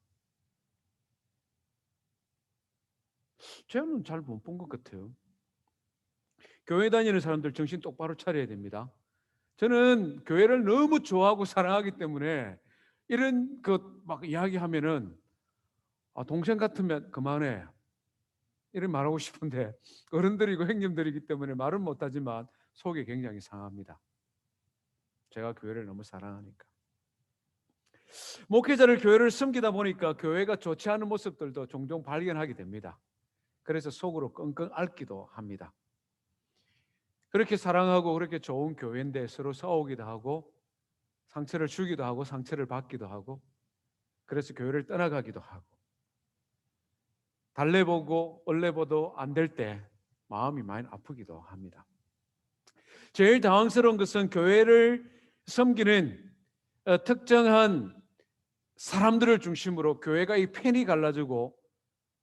저는 잘 못 본 것 같아요. 교회 다니는 사람들 정신 똑바로 차려야 됩니다. 저는 교회를 너무 좋아하고 사랑하기 때문에 이런 것 막 이야기하면은 동생 같으면 그만해 이런 말하고 싶은데 어른들이고 형님들이기 때문에 말은 못하지만 속이 굉장히 상합니다. 제가 교회를 너무 사랑하니까. 목회자를 교회를 섬기다 보니까 교회가 좋지 않은 모습들도 종종 발견하게 됩니다. 그래서 속으로 끙끙 앓기도 합니다. 그렇게 사랑하고 그렇게 좋은 교회인데 서로 싸우기도 하고 상처를 주기도 하고 상처를 받기도 하고 그래서 교회를 떠나가기도 하고 달래보고 얼레보도 안 될 때 마음이 많이 아프기도 합니다. 제일 당황스러운 것은 교회를 섬기는 특정한 사람들을 중심으로 교회가 이 팬이 갈라지고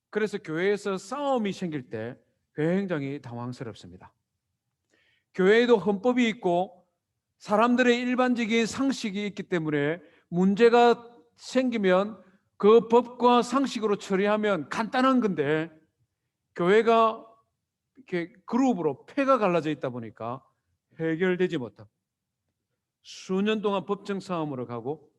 그래서 교회에서 싸움이 생길 때 굉장히 당황스럽습니다. 교회에도 헌법이 있고 사람들의 일반적인 상식이 있기 때문에 문제가 생기면 그 법과 상식으로 처리하면 간단한 건데 교회가 이렇게 그룹으로 패가 갈라져 있다 보니까 해결되지 못하고 수년 동안 법정 싸움으로 가고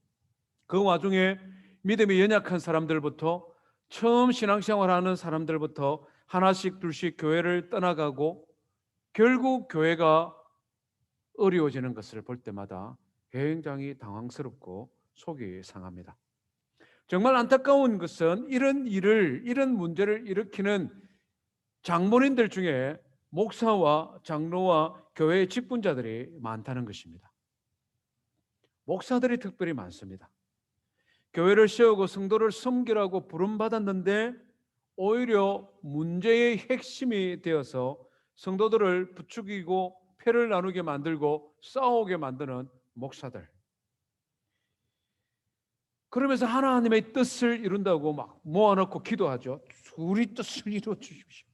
그 와중에 믿음이 연약한 사람들부터 처음 신앙생활하는 사람들부터 하나씩 둘씩 교회를 떠나가고 결국 교회가 어려워지는 것을 볼 때마다 굉장히 당황스럽고 속이 상합니다. 정말 안타까운 것은 이런 문제를 일으키는 장본인들 중에 목사와 장로와 교회의 직분자들이 많다는 것입니다. 목사들이 특별히 많습니다. 교회를 세우고 성도를 섬기라고 부름받았는데 오히려 문제의 핵심이 되어서 성도들을 부추기고 패를 나누게 만들고 싸우게 만드는 목사들. 그러면서 하나님의 뜻을 이룬다고 막 모아놓고 기도하죠. 우리 뜻을 이루어 주십시오.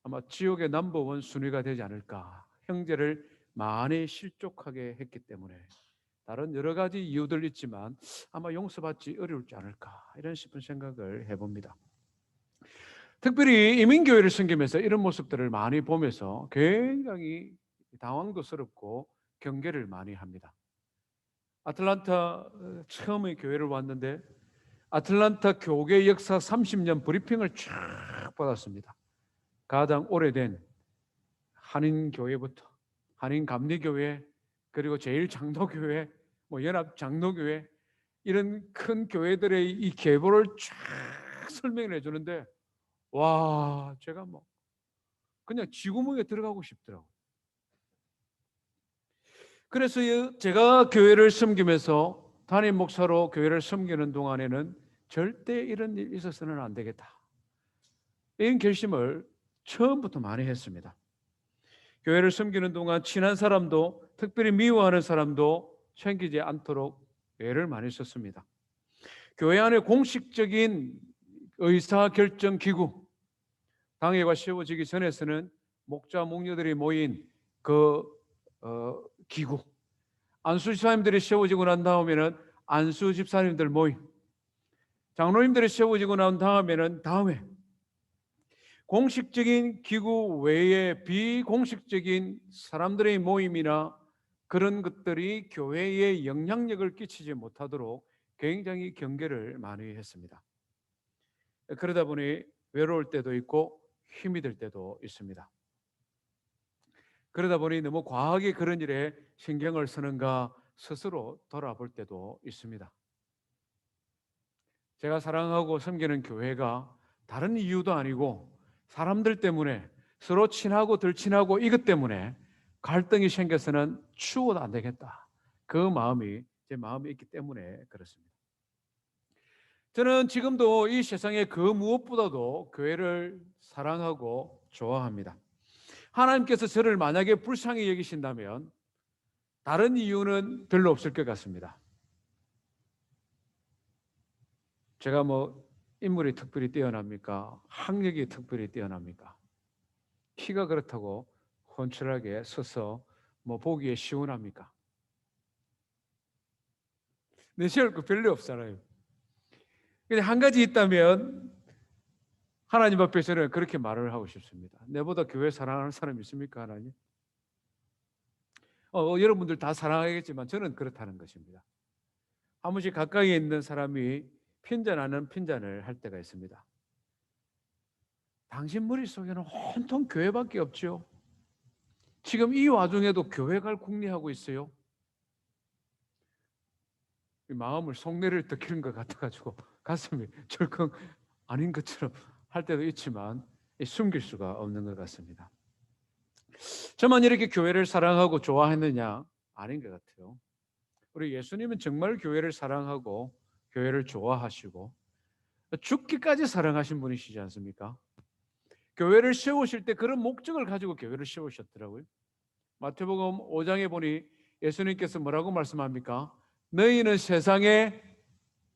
아마 지옥의 넘버원 순위가 되지 않을까. 형제를 많이 실족하게 했기 때문에 다른 여러 가지 이유들 있지만 아마 용서받지 어려울지 않을까 이런 싶은 생각을 해봅니다. 특별히 이민교회를 섬기면서 이런 모습들을 많이 보면서 굉장히 당황도스럽고 경계를 많이 합니다. 아틀란타 처음에 교회를 왔는데 아틀란타 교계 역사 30년 브리핑을 쫙 받았습니다. 가장 오래된 한인교회부터 한인감리교회 그리고 제일장로교회 연합장로교회 이런 큰 교회들의 이 계보를 쫙 설명을 해주는데 와 제가 그냥 쥐구멍에 들어가고 싶더라고요. 그래서 제가 교회를 섬기면서 담임 목사로 교회를 섬기는 동안에는 절대 이런 일이 있어서는 안 되겠다 이런 결심을 처음부터 많이 했습니다. 교회를 섬기는 동안 친한 사람도 특별히 미워하는 사람도 생기지 않도록 애를 많이 썼습니다. 교회 안에 공식적인 의사결정기구 당회가 세워지기 전에서는 목자 목녀들이 모인 기구 안수 집사님들이 세워지고 난 다음에는 안수 집사님들 모임 장로님들이 세워지고 난 다음에는 다음에 공식적인 기구 외에 비공식적인 사람들의 모임이나 그런 것들이 교회에 영향력을 끼치지 못하도록 굉장히 경계를 많이 했습니다. 그러다 보니 외로울 때도 있고 힘이 들 때도 있습니다. 그러다 보니 너무 과하게 그런 일에 신경을 쓰는가 스스로 돌아볼 때도 있습니다. 제가 사랑하고 섬기는 교회가 다른 이유도 아니고 사람들 때문에 서로 친하고 덜 친하고 이것 때문에 갈등이 생겨서는 추워도 안 되겠다. 그 마음이 제 마음에 있기 때문에 그렇습니다. 저는 지금도 이 세상에 그 무엇보다도 교회를 사랑하고 좋아합니다. 하나님께서 저를 만약에 불쌍히 여기신다면 다른 이유는 별로 없을 것 같습니다. 제가 인물이 특별히 뛰어납니까? 학력이 특별히 뛰어납니까? 키가 그렇다고 훤칠하게 서서 보기에 시원합니까? 내세울 거 별로 없잖아요. 근데 한 가지 있다면 하나님 앞에서는 그렇게 말을 하고 싶습니다. 내보다 교회 사랑하는 사람 있습니까, 하나님? 여러분들 다 사랑하겠지만 저는 그렇다는 것입니다. 한 번씩 가까이에 있는 사람이 핀잔하는 핀잔을 할 때가 있습니다. 당신 머릿속에는 온통 교회밖에 없죠. 지금 이 와중에도 교회 갈 궁리하고 있어요. 이 마음을 속내를 들키는 것 같아가지고 가슴이 철컹 아닌 것처럼 할 때도 있지만 숨길 수가 없는 것 같습니다. 저만 이렇게 교회를 사랑하고 좋아했느냐? 아닌 것 같아요. 우리 예수님은 정말 교회를 사랑하고 교회를 좋아하시고 죽기까지 사랑하신 분이시지 않습니까? 교회를 세우실 때 그런 목적을 가지고 교회를 세우셨더라고요. 마태복음 5장에 보니 예수님께서 뭐라고 말씀합니까? 너희는 세상의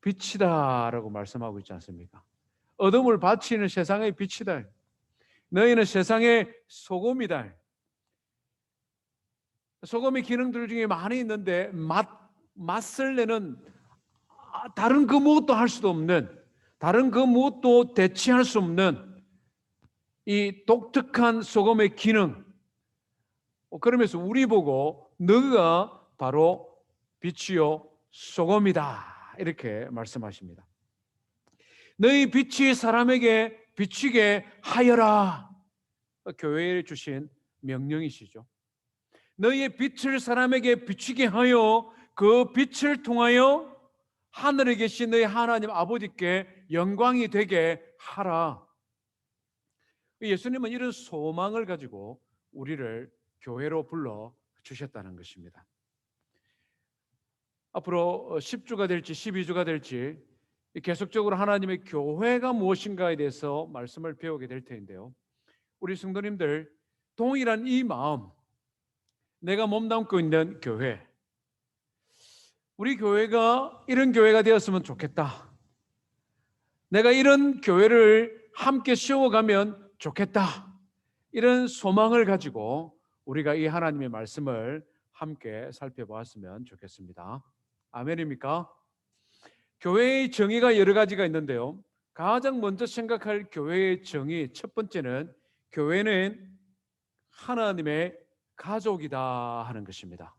빛이다 라고 말씀하고 있지 않습니까? 어둠을 바치는 세상의 빛이다. 너희는 세상의 소금이다. 소금의 기능들 중에 많이 있는데 맛을 내는 다른 그 무엇도 할 수도 없는, 다른 그 무엇도 대체할 수 없는 이 독특한 소금의 기능. 그러면서 우리 보고 너가 바로 빛이요 소금이다 이렇게 말씀하십니다. 너희 빛이 사람에게 비치게 하여라. 교회에 주신 명령이시죠. 너희의 빛을 사람에게 비치게 하여 그 빛을 통하여 하늘에 계신 너희 하나님 아버지께 영광이 되게 하라. 예수님은 이런 소망을 가지고 우리를 교회로 불러 주셨다는 것입니다. 앞으로 10주가 될지 12주가 될지 계속적으로 하나님의 교회가 무엇인가에 대해서 말씀을 배우게 될 텐데요. 우리 성도님들 동일한 이 마음, 내가 몸담고 있는 교회, 우리 교회가 이런 교회가 되었으면 좋겠다. 내가 이런 교회를 함께 세워가면 좋겠다. 이런 소망을 가지고 우리가 이 하나님의 말씀을 함께 살펴보았으면 좋겠습니다. 아멘입니까? 교회의 정의가 여러 가지가 있는데요. 가장 먼저 생각할 교회의 정의 첫 번째는 교회는 하나님의 가족이다 하는 것입니다.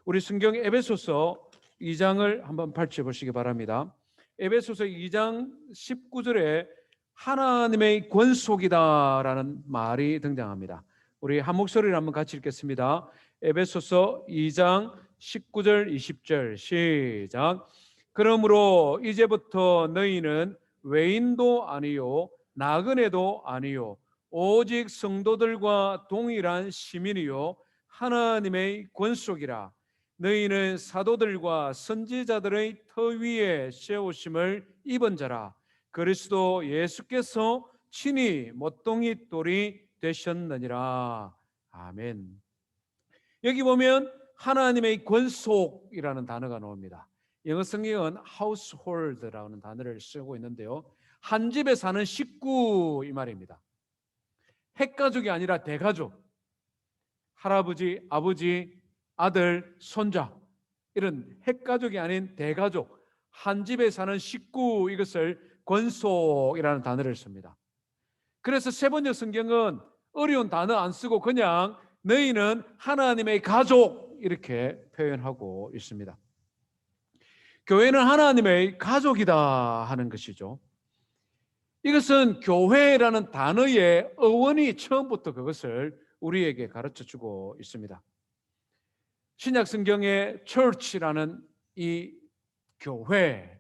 우리 성경 에베소서 2장을 한번 펼쳐보시기 바랍니다. 에베소서 2장 19절에 하나님의 권속이다라는 말이 등장합니다. 우리 한 목소리를 한번 같이 읽겠습니다. 에베소서 2장 19절 20절 시작. 그러므로 이제부터 너희는 외인도 아니요 나그네도 아니요 오직 성도들과 동일한 시민이요 하나님의 권속이라. 너희는 사도들과 선지자들의 터 위에 세우심을 입은 자라. 그리스도 예수께서 친히 모퉁이 돌이 되셨느니라. 아멘. 여기 보면 하나님의 권속이라는 단어가 나옵니다. 영어 성경은 household라는 단어를 쓰고 있는데요. 한 집에 사는 식구 이 말입니다. 핵가족이 아니라 대가족. 할아버지, 아버지, 아들, 손자 이런 핵가족이 아닌 대가족, 한 집에 사는 식구 이것을 권속이라는 단어를 씁니다. 그래서 세번역 성경은 어려운 단어 안 쓰고 그냥 너희는 하나님의 가족 이렇게 표현하고 있습니다. 교회는 하나님의 가족이다 하는 것이죠. 이것은 교회라는 단어의 어원이 처음부터 그것을 우리에게 가르쳐주고 있습니다. 신약 성경의 church라는 이 교회,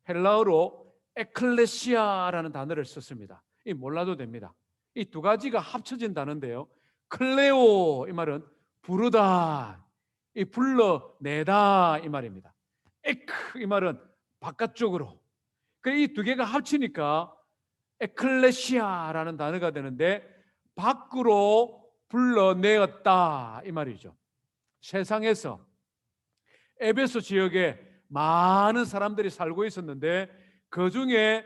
헬라어로 에클레시아라는 단어를 썼습니다. 이 몰라도 됩니다. 이 두 가지가 합쳐진 단어인데요. 클레오 이 말은 부르다, 이 불러내다 이 말입니다. 에크 이 말은 바깥쪽으로. 이 두 개가 합치니까 에클레시아라는 단어가 되는데 밖으로 불러내었다 이 말이죠. 세상에서 에베소 지역에 많은 사람들이 살고 있었는데 그 중에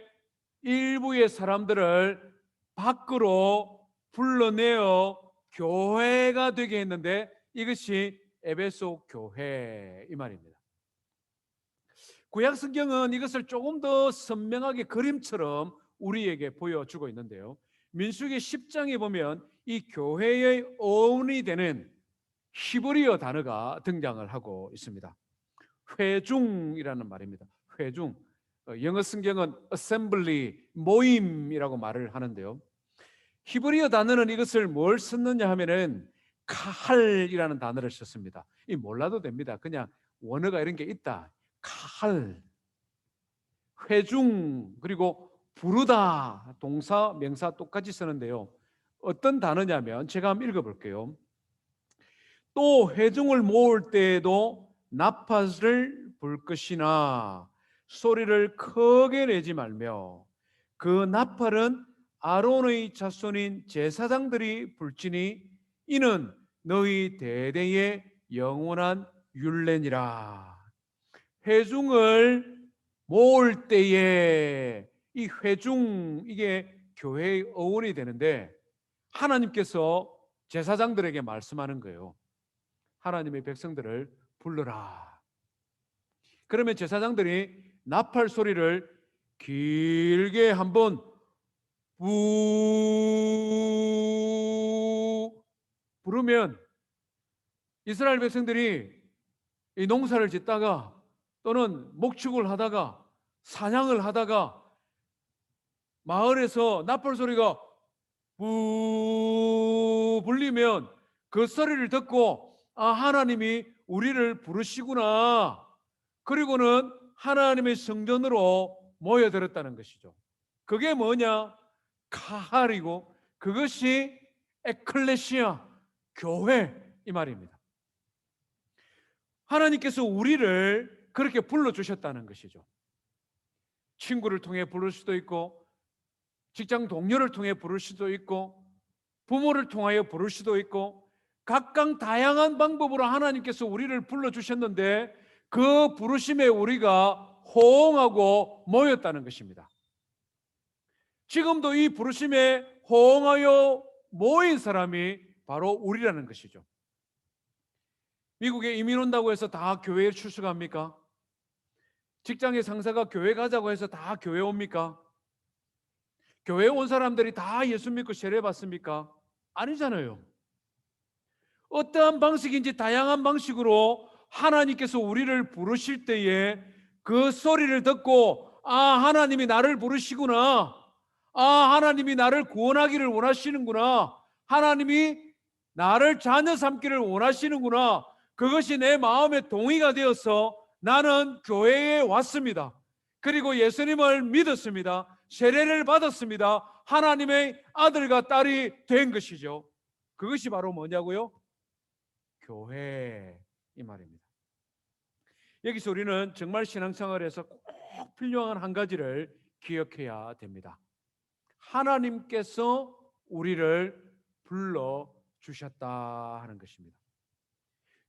일부의 사람들을 밖으로 불러내어 교회가 되게 했는데 이것이 에베소 교회 이 말입니다. 구약 성경은 이것을 조금 더 선명하게 그림처럼 우리에게 보여주고 있는데요. 민수기 10장에 보면 이 교회의 어원이 되는 히브리어 단어가 등장을 하고 있습니다. 회중이라는 말입니다. 회중. 영어 성경은 assembly, 모임이라고 말을 하는데요. 히브리어 단어는 이것을 뭘 썼느냐 하면은 카할이라는 단어를 썼습니다. 이 몰라도 됩니다. 그냥 원어가 이런 게 있다. 카할, 회중, 그리고 부르다, 동사, 명사 똑같이 쓰는데요. 어떤 단어냐면 제가 한번 읽어볼게요. 또 회중을 모을 때에도 나팔을 불 것이나 소리를 크게 내지 말며 그 나팔은 아론의 자손인 제사장들이 불지니 이는 너희 대대의 영원한 율례니라. 회중을 모을 때에 이 회중, 이게 교회의 어원이 되는데 하나님께서 제사장들에게 말씀하는 거예요. 하나님의 백성들을 불러라. 그러면 제사장들이 나팔 소리를 길게 한번 부 부르면 이스라엘 백성들이 이 농사를 짓다가 또는 목축을 하다가 사냥을 하다가 마을에서 나팔 소리가 부 불리면 그 소리를 듣고 아, 하나님이 우리를 부르시구나. 그리고는 하나님의 성전으로 모여들었다는 것이죠. 그게 뭐냐? 카할이고 그것이 에클레시아, 교회 이 말입니다. 하나님께서 우리를 그렇게 불러주셨다는 것이죠. 친구를 통해 부를 수도 있고 직장 동료를 통해 부를 수도 있고 부모를 통하여 부를 수도 있고 각각 다양한 방법으로 하나님께서 우리를 불러주셨는데 그 부르심에 우리가 호응하고 모였다는 것입니다. 지금도 이 부르심에 호응하여 모인 사람이 바로 우리라는 것이죠. 미국에 이민 온다고 해서 다 교회에 출석합니까? 직장의 상사가 교회 가자고 해서 다 교회 옵니까? 교회에 온 사람들이 다 예수 믿고 세례 받습니까? 아니잖아요. 어떠한 방식인지 다양한 방식으로 하나님께서 우리를 부르실 때에 그 소리를 듣고 아, 하나님이 나를 부르시구나. 아, 하나님이 나를 구원하기를 원하시는구나. 하나님이 나를 자녀 삼기를 원하시는구나. 그것이 내 마음에 동의가 되어서 나는 교회에 왔습니다. 그리고 예수님을 믿었습니다. 세례를 받았습니다. 하나님의 아들과 딸이 된 것이죠. 그것이 바로 뭐냐고요? 교회 이 말입니다. 여기서 우리는 정말 신앙생활에서 꼭 필요한 한 가지를 기억해야 됩니다. 하나님께서 우리를 불러주셨다 하는 것입니다.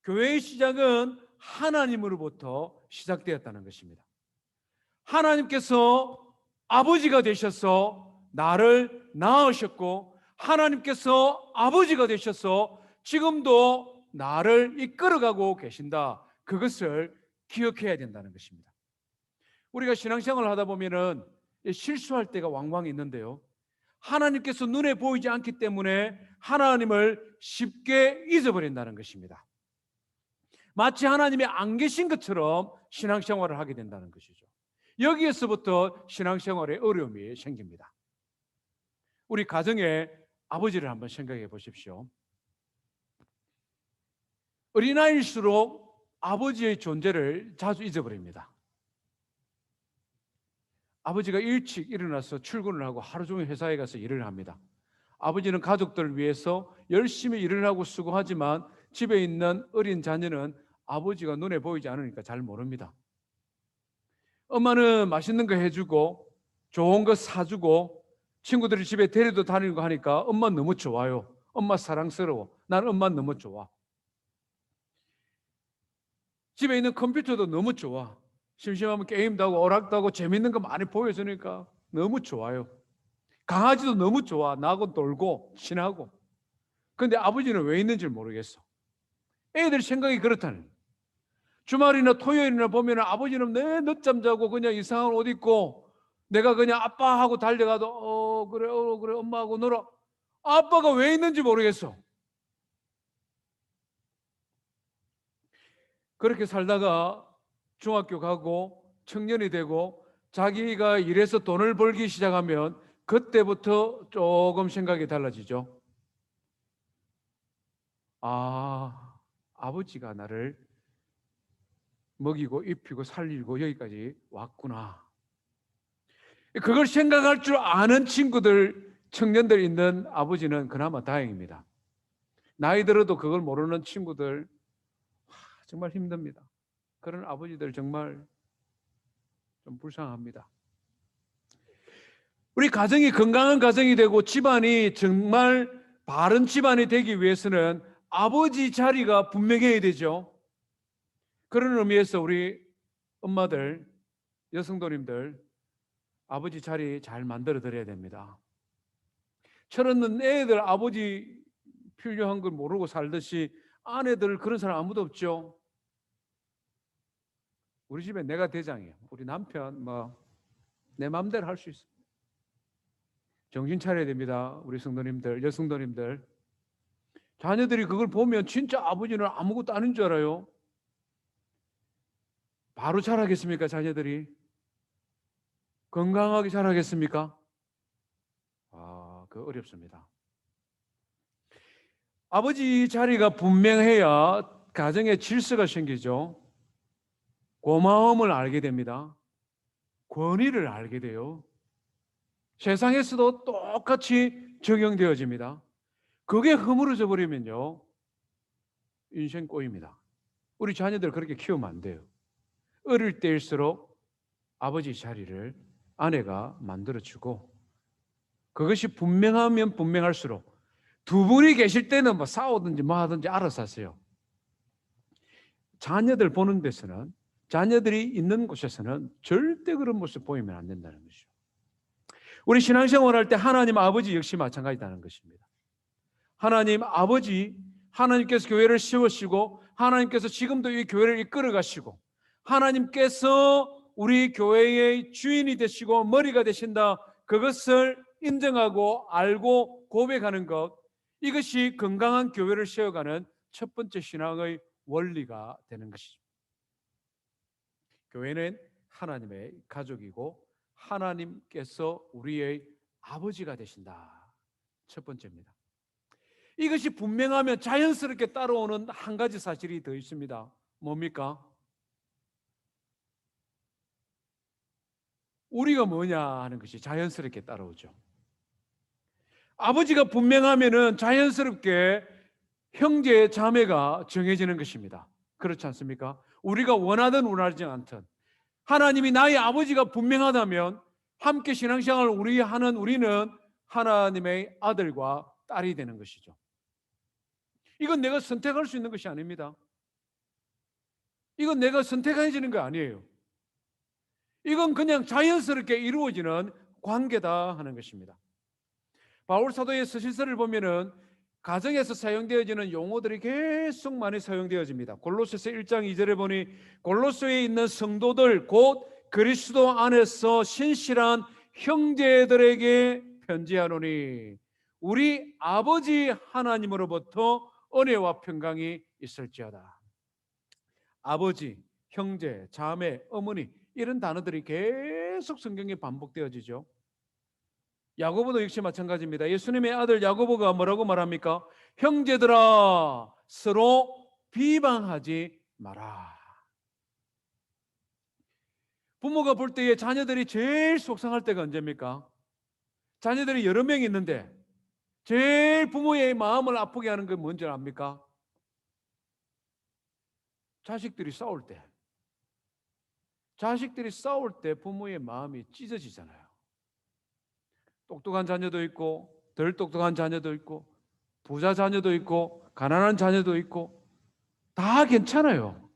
교회의 시작은 하나님으로부터 시작되었다는 것입니다. 하나님께서 아버지가 되셔서 나를 낳으셨고 하나님께서 아버지가 되셔서 지금도 나를 이끌어가고 계신다. 그것을 기억해야 된다는 것입니다. 우리가 신앙생활을 하다 보면은 실수할 때가 왕왕 있는데요. 하나님께서 눈에 보이지 않기 때문에 하나님을 쉽게 잊어버린다는 것입니다. 마치 하나님이 안 계신 것처럼 신앙생활을 하게 된다는 것이죠. 여기에서부터 신앙생활에 어려움이 생깁니다. 우리 가정의 아버지를 한번 생각해 보십시오. 어린아이일수록 아버지의 존재를 자주 잊어버립니다. 아버지가 일찍 일어나서 출근을 하고 하루 종일 회사에 가서 일을 합니다. 아버지는 가족들을 위해서 열심히 일을 하고 수고하지만 집에 있는 어린 자녀는 아버지가 눈에 보이지 않으니까 잘 모릅니다. 엄마는 맛있는 거 해주고 좋은 거 사주고 친구들이 집에 데리고 다니고 하니까 엄마 너무 좋아요. 엄마 사랑스러워. 난 엄마 너무 좋아. 집에 있는 컴퓨터도 너무 좋아. 심심하면 게임도 하고 오락도 하고 재밌는 거 많이 보여주니까 너무 좋아요. 강아지도 너무 좋아. 나하고 놀고 친하고. 근데 아버지는 왜 있는지 모르겠어. 애들 생각이 그렇다는. 주말이나 토요일이나 보면 아버지는 내 늦잠 자고 그냥 이상한 옷 입고 내가 그냥 아빠하고 달려가도 그래 그래 엄마하고 놀아. 아빠가 왜 있는지 모르겠어. 그렇게 살다가 중학교 가고 청년이 되고 자기가 일해서 돈을 벌기 시작하면 그때부터 조금 생각이 달라지죠. 아, 아버지가 나를 먹이고 입히고 살리고 여기까지 왔구나. 그걸 생각할 줄 아는 친구들, 청년들 있는 아버지는 그나마 다행입니다. 나이 들어도 그걸 모르는 친구들 정말 힘듭니다. 그런 아버지들 정말 좀 불쌍합니다. 우리 가정이 건강한 가정이 되고 집안이 정말 바른 집안이 되기 위해서는 아버지 자리가 분명해야 되죠. 그런 의미에서 우리 엄마들, 여성도님들 아버지 자리 잘 만들어 드려야 됩니다. 철없는 애들 아버지 필요한 걸 모르고 살듯이 아내들 그런 사람 아무도 없죠. 우리 집에 내가 대장이에요. 우리 남편 내 마음대로 할 수 있어요. 정신 차려야 됩니다. 우리 성도님들, 여성도님들. 자녀들이 그걸 보면 진짜 아버지는 아무것도 아닌 줄 알아요. 바로 자라겠습니까, 자녀들이? 건강하게 자라겠습니까? 그거 어렵습니다. 아버지 자리가 분명해야 가정에 질서가 생기죠. 고마움을 알게 됩니다. 권위를 알게 돼요. 세상에서도 똑같이 적용되어집니다. 그게 허물어져 버리면요, 인생 꼬입니다. 우리 자녀들 그렇게 키우면 안 돼요. 어릴 때일수록 아버지 자리를 아내가 만들어주고, 그것이 분명하면 분명할수록 두 분이 계실 때는 싸우든지 뭐 하든지 알아서 하세요. 자녀들 보는 데서는, 자녀들이 있는 곳에서는 절대 그런 모습 보이면 안 된다는 것이죠. 우리 신앙생활 할 때 하나님 아버지 역시 마찬가지다는 것입니다. 하나님 아버지, 하나님께서 교회를 세우시고 하나님께서 지금도 이 교회를 이끌어 가시고 하나님께서 우리 교회의 주인이 되시고 머리가 되신다, 그것을 인정하고 알고 고백하는 것, 이것이 건강한 교회를 세워가는 첫 번째 신앙의 원리가 되는 것이죠. 교회는 하나님의 가족이고 하나님께서 우리의 아버지가 되신다. 첫 번째입니다. 이것이 분명하면 자연스럽게 따라오는 한 가지 사실이 더 있습니다. 뭡니까? 우리가 뭐냐 하는 것이 자연스럽게 따라오죠. 아버지가 분명하면은 자연스럽게 형제 자매가 정해지는 것입니다. 그렇지 않습니까? 우리가 원하든 원하지 않든 하나님이 나의 아버지가 분명하다면 함께 신앙생활을 우리는 하나님의 아들과 딸이 되는 것이죠. 이건 내가 선택할 수 있는 것이 아닙니다. 이건 내가 선택해지는 거 아니에요. 이건 그냥 자연스럽게 이루어지는 관계다 하는 것입니다. 바울 사도의 서신서를 보면은 가정에서 사용되어지는 용어들이 계속 많이 사용되어집니다. 골로새서 1장 2절에 보니 골로새에 있는 성도들 곧 그리스도 안에서 신실한 형제들에게 편지하노니 우리 아버지 하나님으로부터 은혜와 평강이 있을지어다. 아버지, 형제, 자매, 어머니 이런 단어들이 계속 성경에 반복되어지죠. 야고보도 역시 마찬가지입니다. 예수님의 아들 야고보가 뭐라고 말합니까? 형제들아 서로 비방하지 마라. 부모가 볼 때에 자녀들이 제일 속상할 때가 언제입니까? 자녀들이 여러 명 있는데 제일 부모의 마음을 아프게 하는 게 뭔지 압니까? 자식들이 싸울 때. 자식들이 싸울 때 부모의 마음이 찢어지잖아요. 똑똑한 자녀도 있고 덜 똑똑한 자녀도 있고 부자 자녀도 있고 가난한 자녀도 있고 다 괜찮아요.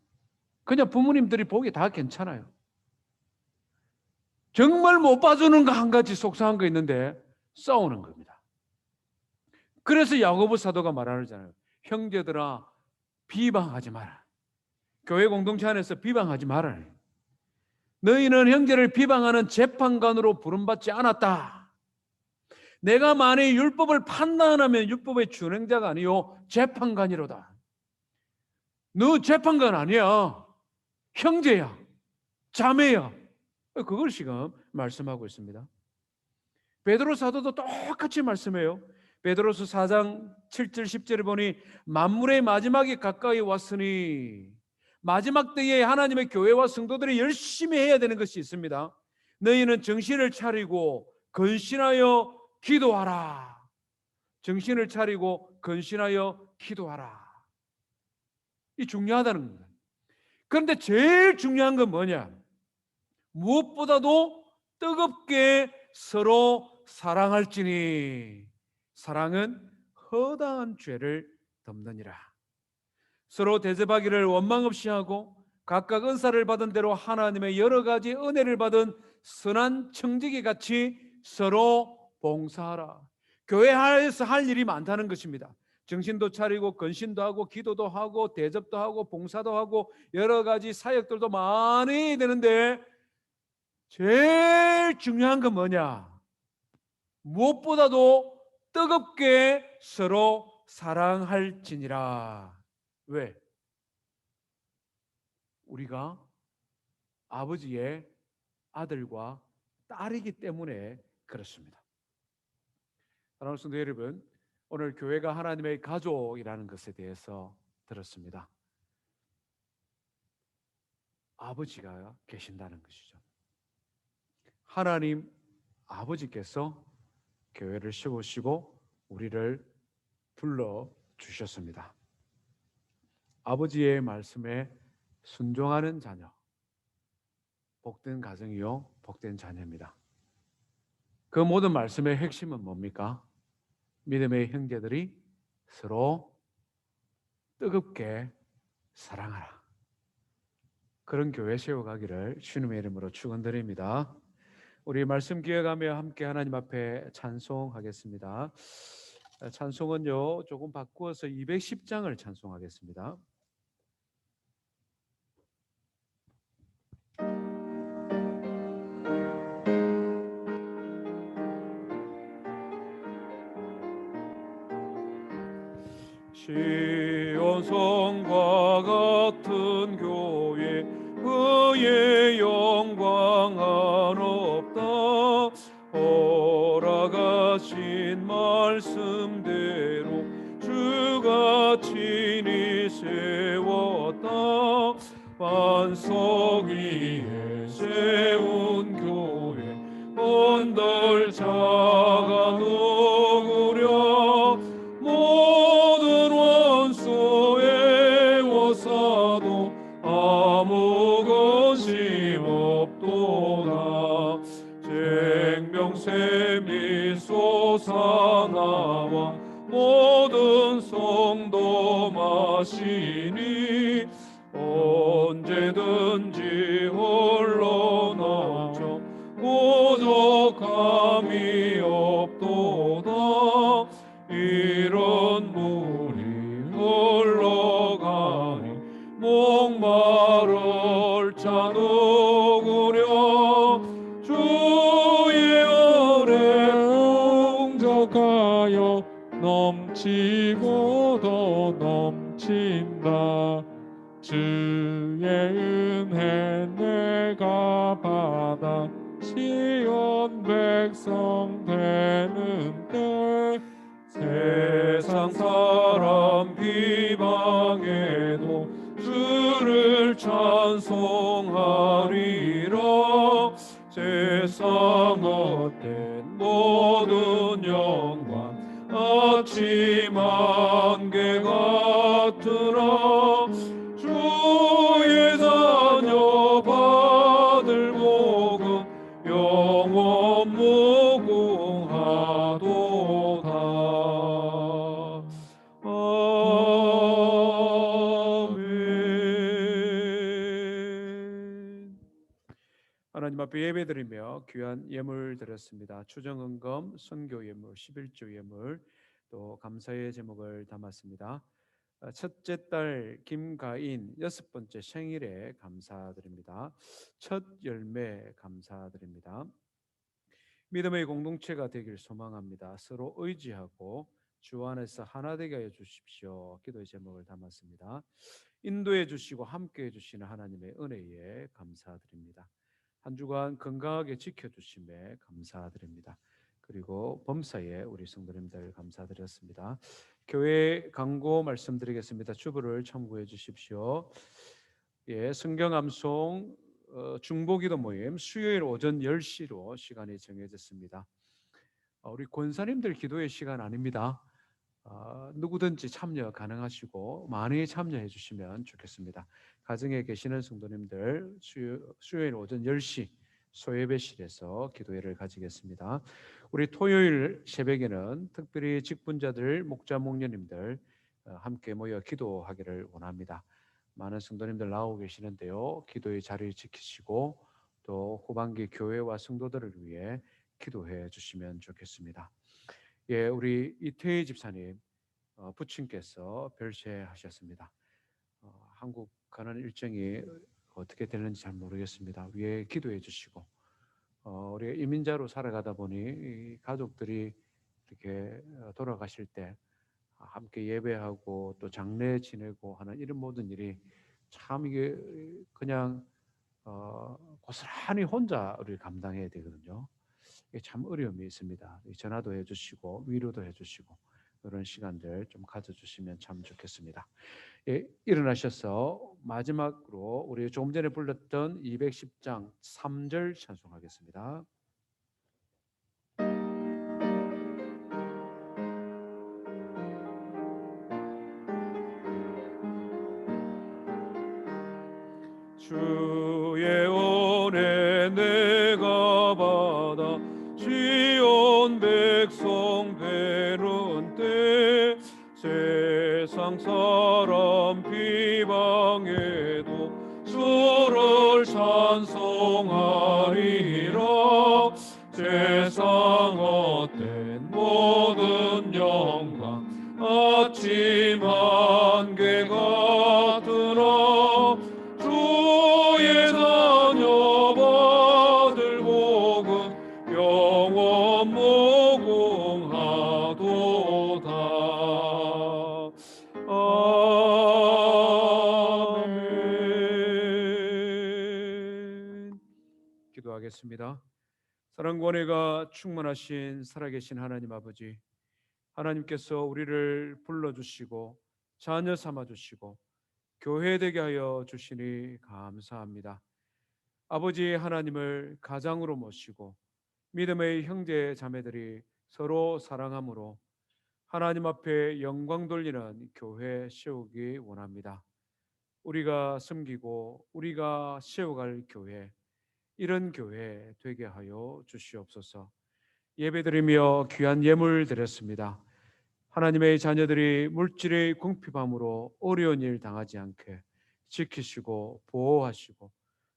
그냥 부모님들이 보기에 다 괜찮아요. 정말 못 봐주는 거 한 가지 속상한 거 있는데 싸우는 겁니다. 그래서 야고보 사도가 말하잖아요. 형제들아 비방하지 마라. 교회 공동체 안에서 비방하지 마라. 너희는 형제를 비방하는 재판관으로 부름받지 않았다. 내가 만일 율법을 판단하면 율법의 준행자가 아니요 재판관이로다. 너 재판관 아니야. 형제야. 자매야. 그걸 지금 말씀하고 있습니다. 베드로 사도도 똑같이 말씀해요. 베드로서 4장 7절 10절을 보니 만물의 마지막이 가까이 왔으니, 마지막 때에 하나님의 교회와 성도들이 열심히 해야 되는 것이 있습니다. 너희는 정신을 차리고 근신하여 기도하라. 정신을 차리고 근신하여 기도하라. 이 중요하다는 겁니다. 그런데 제일 중요한 건 뭐냐? 무엇보다도 뜨겁게 서로 사랑할지니 사랑은 허다한 죄를 덮느니라. 서로 대접하기를 원망 없이 하고 각각 은사를 받은 대로 하나님의 여러 가지 은혜를 받은 선한 청지기 같이 서로 봉사하라. 교회 안에서 할 일이 많다는 것입니다. 정신도 차리고 근신도 하고 기도도 하고 대접도 하고 봉사도 하고 여러 가지 사역들도 많이 되는데 제일 중요한 건 뭐냐? 무엇보다도 뜨겁게 서로 사랑할지니라. 왜? 우리가 아버지의 아들과 딸이기 때문에 그렇습니다. 사랑하는 성도 여러분, 오늘 교회가 하나님의 가족이라는 것에 대해서 들었습니다. 아버지가 계신다는 것이죠. 하나님 아버지께서 교회를 세우시고 우리를 불러주셨습니다. 아버지의 말씀에 순종하는 자녀, 복된 가정이요 복된 자녀입니다. 그 모든 말씀의 핵심은 뭡니까? 믿음의 형제들이 서로 뜨겁게 사랑하라. 그런 교회 세워가기를 주님의 이름으로 축원드립니다. 우리 말씀 기억하며 함께 하나님 앞에 찬송하겠습니다. 찬송은요 조금 바꾸어서 210장을 찬송하겠습니다. 시온성과 같은 교회 그의 영광 한없다. 허락하신 말씀대로 주가 친히 세웠다. 반석 위에 세운 교회 언덜 차가 누구려 모든 원수의 워사도 아무 근심 없도다. 생명샘이 솟아나와 모든 성도 마시니 언제든지 홀로 나죠 부족함이 없도다. 이런 물이 흘러가니 목마를 자 누구려 주의 은혜 풍족하여 넘치고 더 넘친다. 주의 은혜 내가 받아 시온 백성 되는 때 세상 사람 비방해도 주를 찬송하리라. 세상 헛된 모든 영광 아침 안개 같으나 주의 자녀 받을 복은 영원 무궁하도다. 아멘. 하나님 앞에 예배드리며 귀한 예물 드렸습니다. 추정헌금, 선교 예물, 11조 예물, 또 감사의 제목을 담았습니다. 첫째 딸 김가인 6번째 생일에 감사드립니다. 첫 열매 감사드립니다. 믿음의 공동체가 되길 소망합니다. 서로 의지하고 주 안에서 하나 되게 하여 주십시오. 기도의 제목을 담았습니다. 인도해 주시고 함께 해 주시는 하나님의 은혜에 감사드립니다. 한 주간 건강하게 지켜주심에 감사드립니다. 그리고 범사에 우리 성도님들 감사드렸습니다. 교회 광고 말씀드리겠습니다. 주부를 참고해 주십시오. 예, 성경 암송 중보기도 모임 수요일 오전 10시로 시간이 정해졌습니다. 우리 권사님들 기도의 시간 아닙니다. 누구든지 참여 가능하시고 많이 참여해 주시면 좋겠습니다. 가정에 계시는 성도님들 수요일 오전 10시 소예배실에서 기도회를 가지겠습니다. 우리 토요일 새벽에는 특별히 직분자들, 목자, 목녀님들 함께 모여 기도하기를 원합니다. 많은 성도님들 나오고 계시는데요. 기도의 자리를 지키시고 또 후반기 교회와 성도들을 위해 기도해 주시면 좋겠습니다. 예, 우리 이태희 집사님 부친께서 별세하셨습니다. 한국 가는 일정이 어떻게 되는지 잘 모르겠습니다. 위에 기도해 주시고 우리 이민자로 살아가다 보니 이 가족들이 이렇게 돌아가실 때 함께 예배하고 또 장례 지내고 하는 이런 모든 일이 참 이게 그냥 고스란히 혼자 우리 감당해야 되거든요. 이게 참 어려움이 있습니다. 전화도 해주시고 위로도 해주시고 이런 시간들 좀 가져주시면 참 좋겠습니다. 예, 일어나셔서 마지막으로 우리 조금 전에 불렀던 210장 3절 찬송하겠습니다. 주의 은혜 내가 받아 지온 백성 되는 때 세상 사람 비방해도 주를 찬송하리라. 세상 헛된 모든 영광 아침 안개 같으나 주의 자녀 받을 복은 영원 무궁하도다. 아멘. 기도하겠습니다. 사랑과 은혜가 충만하신 살아계신 하나님 아버지, 하나님께서 우리를 불러주시고 자녀 삼아주시고 교회 되게 하여 주시니 감사합니다. 아버지 하나님을 가장으로 모시고 믿음의 형제 자매들이 서로 사랑함으로 하나님 앞에 영광 돌리는 교회 세우기 원합니다. 우리가 섬기고 우리가 세워갈 교회, 이런 교회 되게 하여 주시옵소서. 예배드리며 귀한 예물 드렸습니다. 하나님의 자녀들이 물질의 궁핍함으로 어려운 일 당하지 않게 지키시고 보호하시고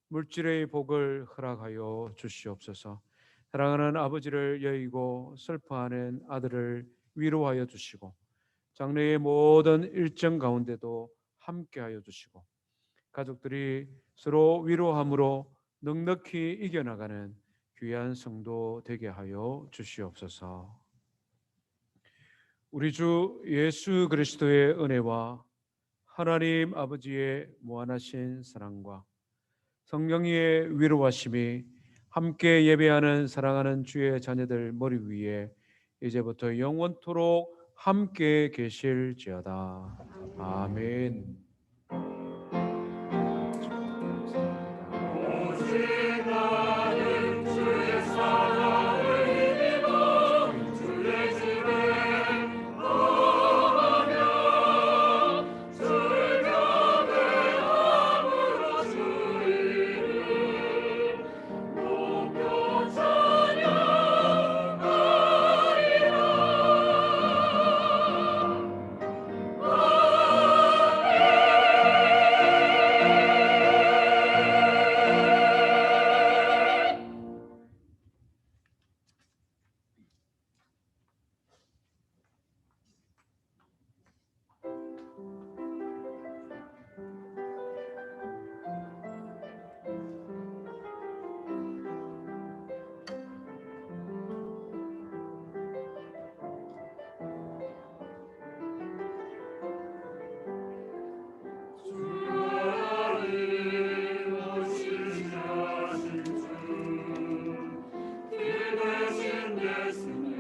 물질의 복을 허락하여 주시옵소서. 사랑하는 아버지를 여의고 슬퍼하는 아들을 위로하여 주시고 장래의 모든 일정 가운데도 함께하여 주시고 가족들이 서로 위로함으로 넉넉히 이겨나가는 귀한 성도 되게 하여 주시옵소서. 우리 주 예수 그리스도의 은혜와 하나님 아버지의 무한하신 사랑과 성령의 위로하심이 함께 예배하는 사랑하는 주의 자녀들 머리 위에 이제부터 영원토록 함께 계실지어다. 아멘. 예수님